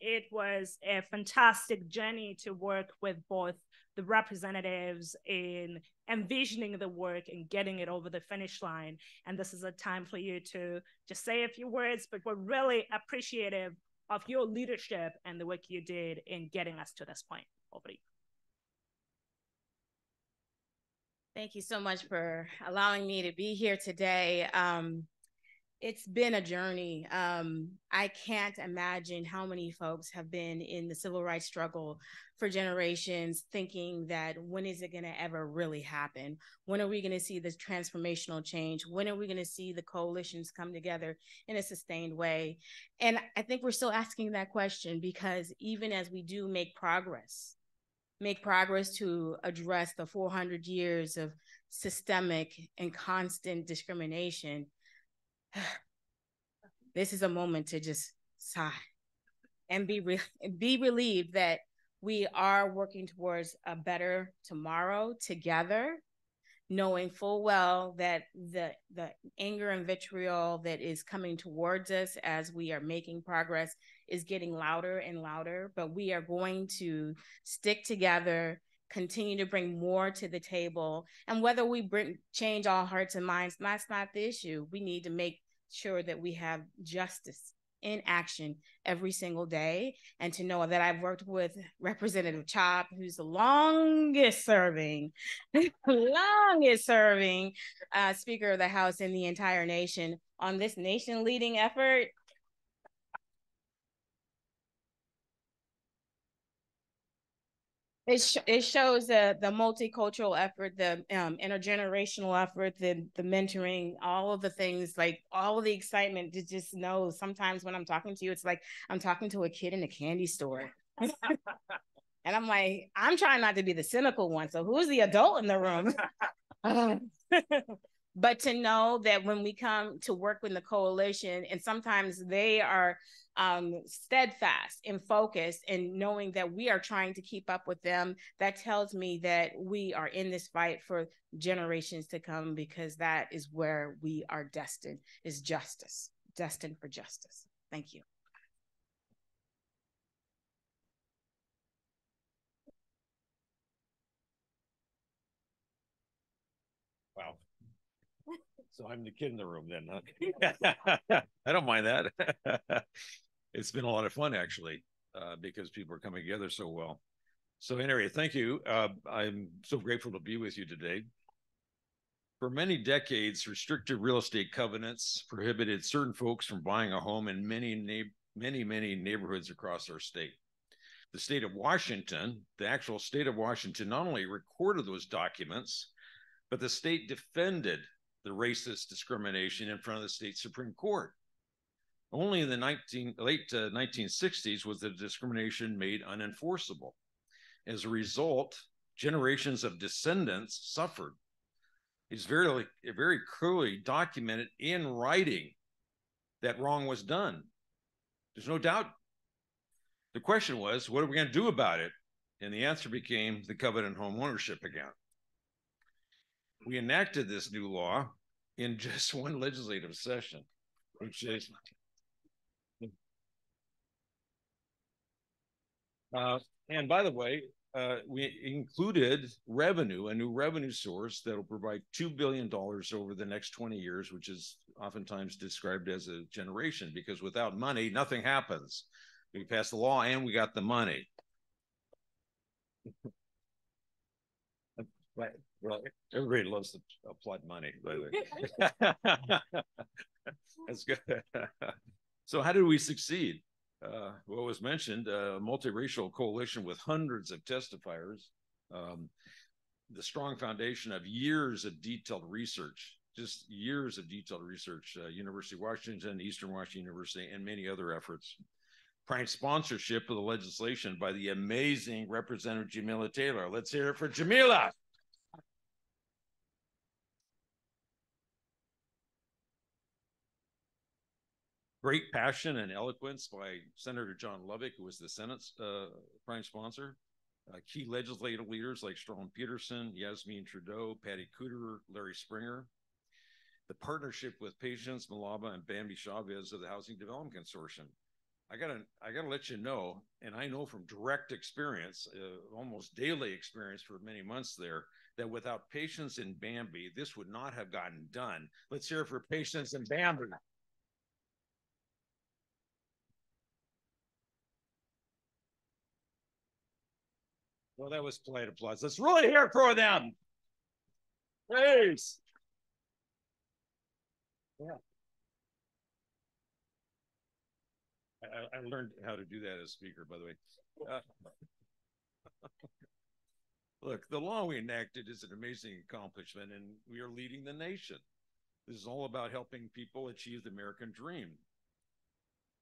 It was a fantastic journey to work with both the representatives in envisioning the work and getting it over the finish line. And this is a time for you to just say a few words, but we're really appreciative of your leadership and the work you did in getting us to this point. Over to you. Thank you so much for allowing me to be here today. It's been a journey. I can't imagine how many folks have been in the civil rights struggle for generations thinking that when is it going to ever really happen? When are we going to see this transformational change? When are we going to see the coalitions come together in a sustained way? And I think we're still asking that question, because even as we do make progress to address the 400 years of systemic and constant discrimination, this is a moment to just sigh and be relieved that we are working towards a better tomorrow together, knowing full well that the anger and vitriol that is coming towards us as we are making progress is getting louder and louder, but we are going to stick together, continue to bring more to the table. And whether we change all hearts and minds, that's not the issue. We need to make sure that we have justice in action every single day. And to know that I've worked with Representative CHAP, who's the longest serving Speaker of the House in the entire nation, on this nation leading effort. It shows the multicultural effort, the intergenerational effort, the mentoring, all of the things, like all of the excitement to just know sometimes when I'm talking to you, it's like I'm talking to a kid in a candy store. And I'm like, I'm trying not to be the cynical one. So who's the adult in the room? But to know that when we come to work with the coalition, and sometimes they are steadfast and focused, and knowing that we are trying to keep up with them, that tells me that we are in this fight for generations to come, because that is where we are destined, is justice, destined for justice. Thank you. Wow. So I'm the kid in the room then, huh? I don't mind that. It's been a lot of fun, actually, because people are coming together so well. So anyway, thank you. I'm so grateful to be with you today. For many decades, restrictive real estate covenants prohibited certain folks from buying a home in many neighborhoods across our state. The state of Washington, the actual state of Washington, not only recorded those documents, but the state defended the racist discrimination in front of the state Supreme Court. Only in the late 1960s was the discrimination made unenforceable. As a result, generations of descendants suffered. It's very clearly documented in writing that wrong was done. There's no doubt. The question was, what are we going to do about it? And the answer became the covenant homeownership again. We enacted this new law in just one legislative session, which is and by the way, we included revenue, a new revenue source that will provide $2 billion over the next 20 years, which is oftentimes described as a generation, because without money, nothing happens. We passed the law and we got the money. Well, everybody loves to applaud money, by the way. That's good. So how did we succeed? What was mentioned, a multiracial coalition with hundreds of testifiers, the strong foundation of years of detailed research, just years of detailed research, University of Washington, Eastern Washington University, and many other efforts. Prime sponsorship of the legislation by the amazing Representative Jamila Taylor. Let's hear it for Jamila. Great passion and eloquence by Senator John Lovick, who was the Senate's prime sponsor. Key legislative leaders like Strom Peterson, Yasmin Trudeau, Patty Cooter, Larry Springer. The partnership with Patience Malaba and Bambi Chavez of the Housing Development Consortium. I gotta let you know, and I know from direct experience, almost daily experience for many months there, that without Patience and Bambi, this would not have gotten done. Let's hear it for Patience and Bambi. Well, that was polite applause. Let's really hear it for them. Please. Yeah. I learned how to do that as speaker, by the way. Look, the law we enacted is an amazing accomplishment, and we are leading the nation. This is all about helping people achieve the American dream.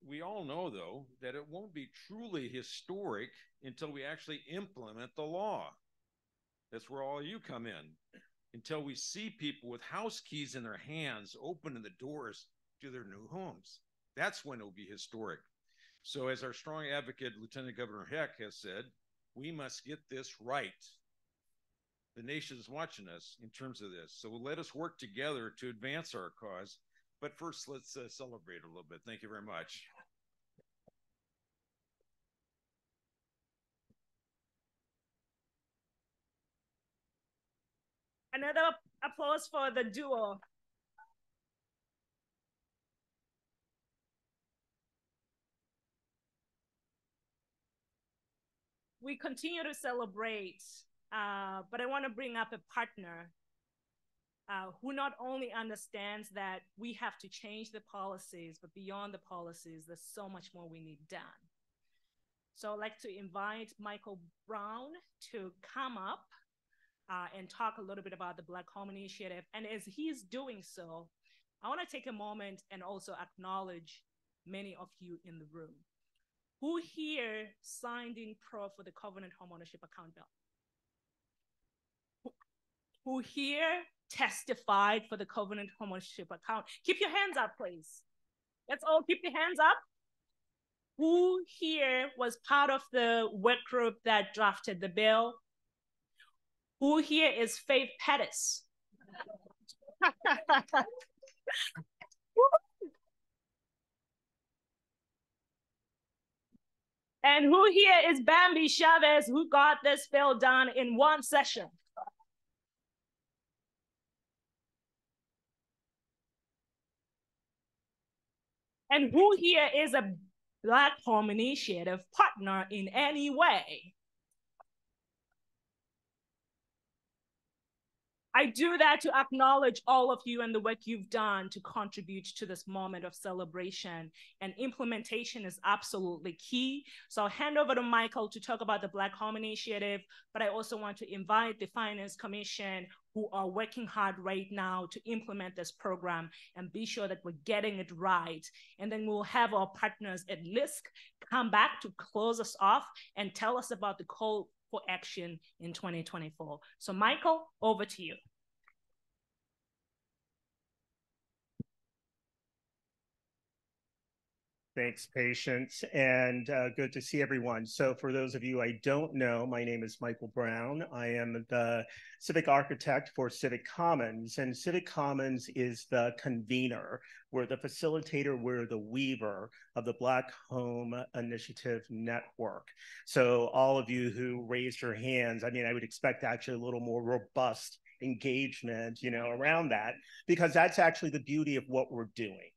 We all know, though, that it won't be truly historic until we actually implement the law. That's where all you come in. Until we see people with house keys in their hands opening the doors to their new homes. That's when it will be historic. So as our strong advocate, Lieutenant Governor Heck has said, we must get this right. The nation is watching us in terms of this. So let us work together to advance our cause. But first, let's celebrate a little bit. Thank you very much. Another applause for the duo. We continue to celebrate, but I want to bring up a partner who not only understands that we have to change the policies, but beyond the policies, there's so much more we need done. So I'd like to invite Michael Brown to come up and talk a little bit about the Black Home Initiative. And as he's doing so, I want to take a moment and also acknowledge many of you in the room. Who here signed in pro for the Covenant Homeownership Account Bill? Who here testified for the Covenant Homeownership Account? Keep your hands up, please. Let's all keep your hands up. Who here was part of the work group that drafted the bill? Who here is Faith Pettis? And who here is Bambi Chavez, who got this bill done in one session? And who here is a Black Home Initiative partner in any way? I do that to acknowledge all of you and the work you've done to contribute to this moment of celebration, and implementation is absolutely key. So I'll hand over to Michael to talk about the Black Home Initiative, but I also want to invite the Finance Commission, who are working hard right now to implement this program and be sure that we're getting it right. And then we'll have our partners at LISC come back to close us off and tell us about the call for action in 2024. So Michael, over to you. Thanks, Patience, and good to see everyone. So for those of you I don't know, my name is Michael Brown. I am the Civic Architect for Civic Commons, and Civic Commons is the convener. We're the facilitator, we're the weaver of the Black Home Initiative Network. So all of you who raised your hands, I mean, I would expect actually a little more robust engagement, around that, because that's actually the beauty of what we're doing.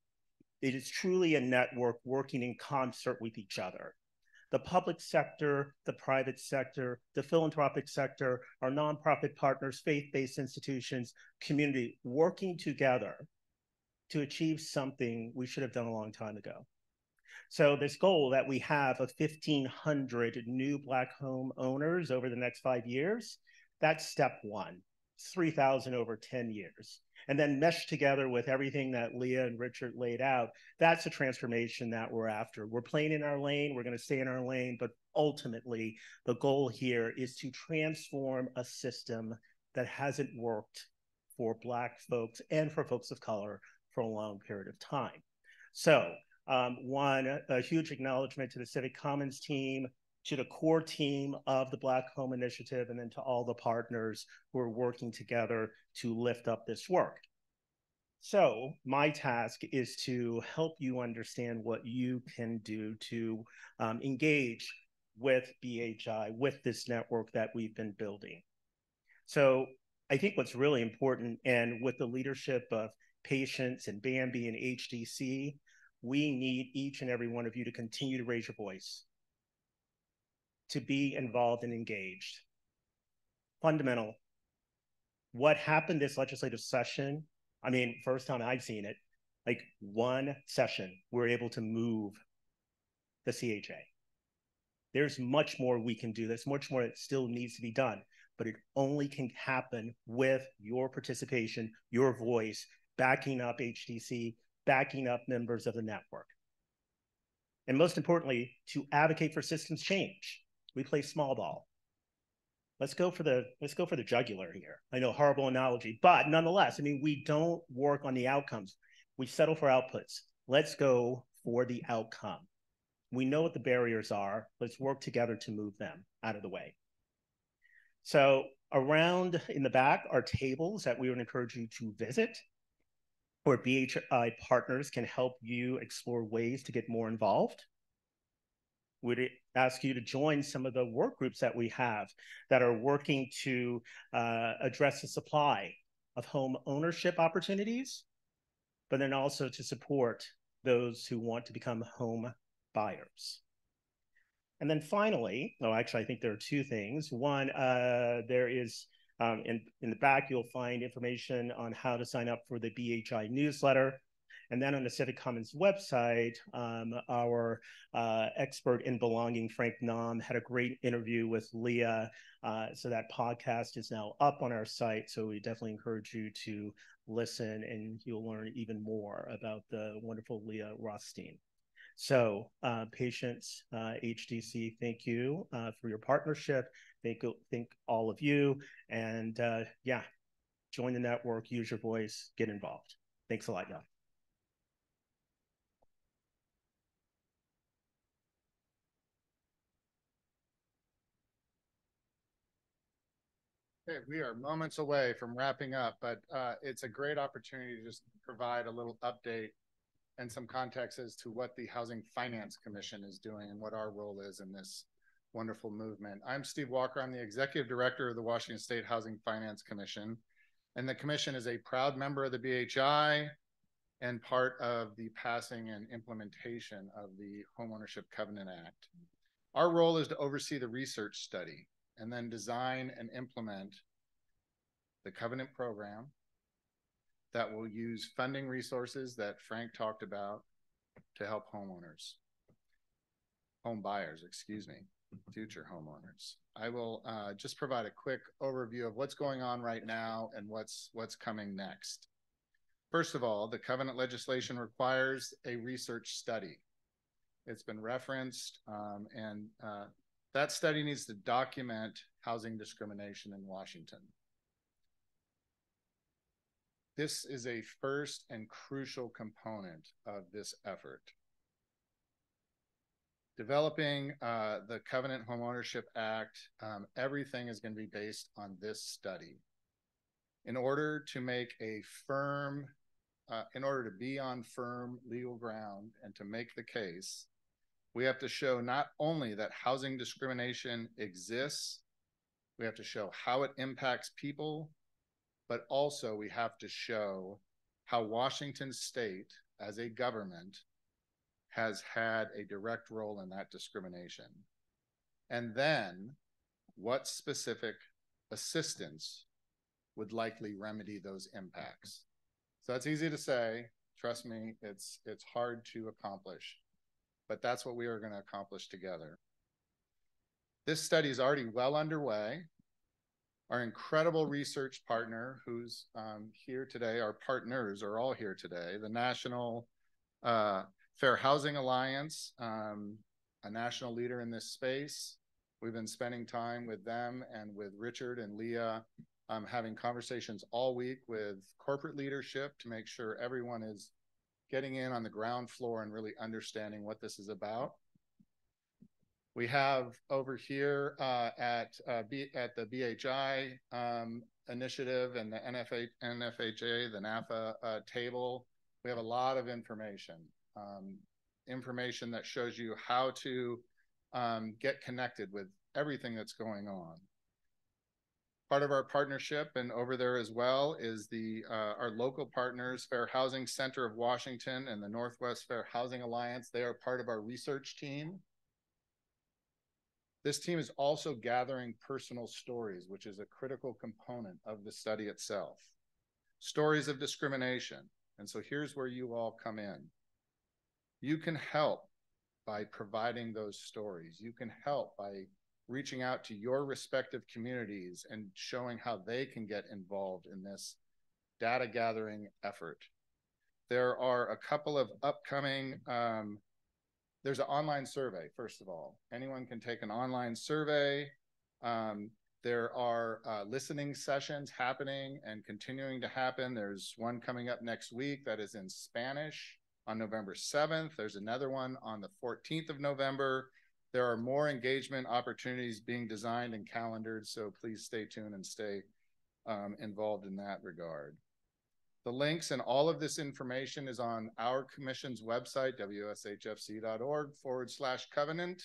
It is truly a network working in concert with each other. The public sector, the private sector, the philanthropic sector, our nonprofit partners, faith-based institutions, community, working together to achieve something we should have done a long time ago. So this goal that we have of 1,500 new Black home owners over the next 5 years, that's step one. It's 3,000 over 10 years. And then meshed together with everything that Leah and Richard laid out, that's the transformation that we're after. We're playing in our lane, we're going to stay in our lane, but ultimately the goal here is to transform a system that hasn't worked for Black folks and for folks of color for a long period of time. So a huge acknowledgement to the Civic Commons team, to the core team of the Black Home Initiative, and then to all the partners who are working together to lift up this work. So my task is to help you understand what you can do to engage with BHI, with this network that we've been building. So I think what's really important, and with the leadership of Patience and Bambi and HDC, we need each and every one of you to continue to raise your voice, to be involved and engaged. Fundamental. What happened this legislative session, I mean, first time I've seen it, like one session, we're able to move the CHA. There's much more we can do. There's much more that still needs to be done, but it only can happen with your participation, your voice, backing up HDC, backing up members of the network. And most importantly, to advocate for systems change. We play small ball. Let's go for the jugular here. I know, horrible analogy, but nonetheless, I mean, we don't work on the outcomes. We settle for outputs. Let's go for the outcome. We know what the barriers are. Let's work together to move them out of the way. So around in the back are tables that we would encourage you to visit, where BHI partners can help you explore ways to get more involved. We'd ask you to join some of the work groups that we have that are working to address the supply of home ownership opportunities, but then also to support those who want to become home buyers. And then finally, actually, I think there are two things. One, there is, in the back, you'll find information on how to sign up for the BHI newsletter. And then on the Civic Commons website, our expert in belonging, Frank Nam, had a great interview with Leah. So that podcast is now up on our site. So we definitely encourage you to listen, and you'll learn even more about the wonderful Leah Rothstein. So patients, HDC, thank you for your partnership. Thank all of you. And yeah, join the network, use your voice, get involved. Thanks a lot, y'all. Okay, we are moments away from wrapping up, but it's a great opportunity to just provide a little update and some context as to what the Housing Finance Commission is doing and what our role is in this wonderful movement. I'm Steve Walker. I'm the Executive Director of the Washington State Housing Finance Commission, and the Commission is a proud member of the BHI and part of the passing and implementation of the Homeownership Covenant Act. Our role is to oversee the research study and then design and implement the Covenant program that will use funding resources that Frank talked about to help home buyers, future homeowners. I will just provide a quick overview of what's going on right now and what's coming next. First of all, the Covenant legislation requires a research study. It's been referenced, and that study needs to document housing discrimination in Washington. This is a first and crucial component of this effort. Developing the Covenant Homeownership Act, everything is going to be based on this study. In order to make a firm, in order to be on firm legal ground and to make the case, we have to show not only that housing discrimination exists, we have to show how it impacts people, but also we have to show how Washington State as a government has had a direct role in that discrimination. And then what specific assistance would likely remedy those impacts. So that's easy to say. Trust me, it's hard to accomplish, but that's what we are going to accomplish together. This study is already well underway. Our incredible research partner who's here today, our partners are all here today, the National Fair Housing Alliance, a national leader in this space. We've been spending time with them and with Richard and Leah, having conversations all week with corporate leadership to make sure everyone is getting in on the ground floor and really understanding what this is about. We have over here at the BHI initiative and the NFHA, the NAFA table, we have a lot of information, information that shows you how to get connected with everything that's going on. Part of our partnership and over there as well is our local partners, Fair Housing Center of Washington and the Northwest Fair Housing Alliance. They are part of our research team. This team is also gathering personal stories, which is a critical component of the study itself. Stories of discrimination. And so here's where you all come in. You can help by providing those stories. You can help by reaching out to your respective communities and showing how they can get involved in this data gathering effort. There are a couple of upcoming, there's an online survey, first of all. Anyone can take an online survey. There are listening sessions happening and continuing to happen. There's one coming up next week that is in Spanish on November 7th. There's another one on the 14th of November. There are more engagement opportunities being designed and calendared, so please stay tuned and stay involved in that regard. The links and all of this information is on our commission's website, wshfc.org/covenant.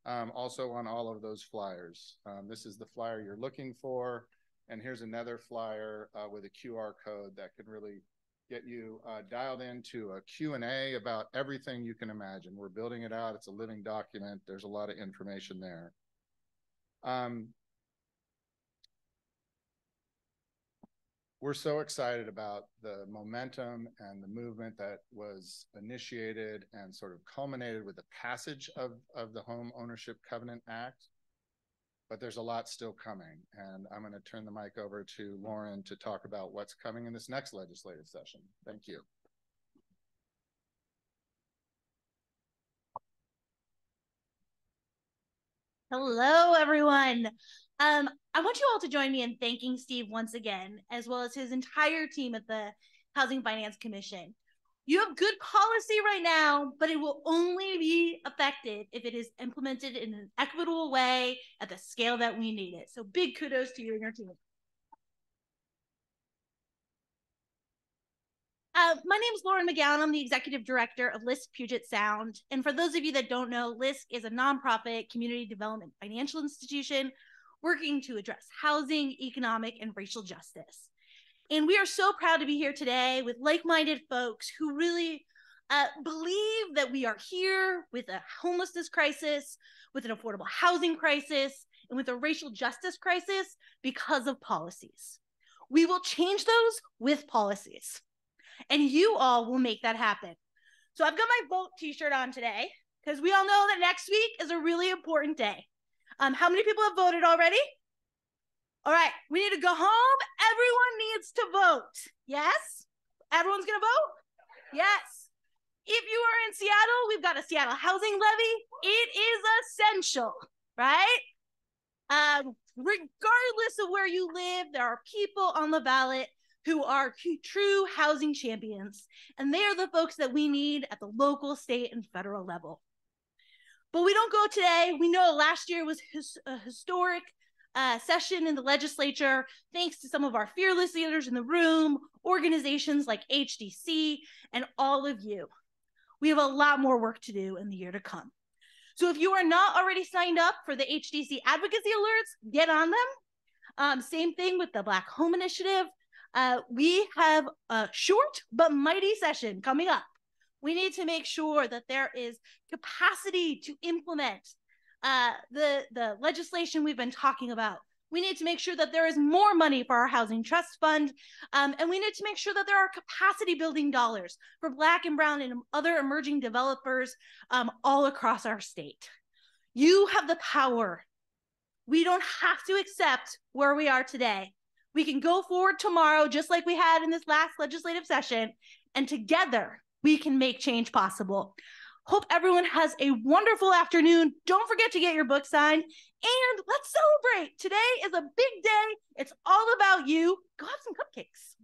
Also on all of those flyers. This is the flyer you're looking for. And here's another flyer with a QR code that could really get you dialed into a Q&A about everything you can imagine. We're building it out. It's a living document. There's a lot of information there. We're so excited about the momentum and the movement that was initiated and sort of culminated with the passage of the Home Ownership Covenant Act. But there's a lot still coming. And I'm going to turn the mic over to Lauren to talk about what's coming in this next legislative session. Thank you. Hello, everyone. I want you all to join me in thanking Steve once again, as well as his entire team at the Housing Finance Commission. You have good policy right now, but it will only be effective if it is implemented in an equitable way at the scale that we need it. So big kudos to you and your team. My name is Lauren McGowan. I'm the Executive Director of LISC Puget Sound. And for those of you that don't know, LISC is a nonprofit community development financial institution working to address housing, economic, and racial justice. And we are so proud to be here today with like-minded folks who really believe that we are here with a homelessness crisis, with an affordable housing crisis, and with a racial justice crisis because of policies. We will change those with policies. And you all will make that happen. So I've got my vote t-shirt on today because we all know that next week is a really important day. How many people have voted already? All right, we need to go home. Everyone needs to vote. Yes? Everyone's gonna vote? Yes. If you are in Seattle, we've got a Seattle housing levy. It is essential, right? Regardless of where you live, there are people on the ballot who are true housing champions, and they are the folks that we need at the local, state, and federal level. But we don't go today. We know last year was a historic session in the legislature, thanks to some of our fearless leaders in the room, organizations like HDC, and all of you. We have a lot more work to do in the year to come. So if you are not already signed up for the HDC advocacy alerts, get on them. Same thing with the Black Home Initiative. We have a short but mighty session coming up. We need to make sure that there is capacity to implement the legislation we've been talking about. We need to make sure that there is more money for our housing trust fund. And we need to make sure that there are capacity building dollars for Black and Brown and other emerging developers all across our state. You have the power. We don't have to accept where we are today. We can go forward tomorrow, just like we had in this last legislative session, and together we can make change possible. Hope everyone has a wonderful afternoon. Don't forget to get your book signed, and let's celebrate. Today is a big day. It's all about you. Go have some cupcakes.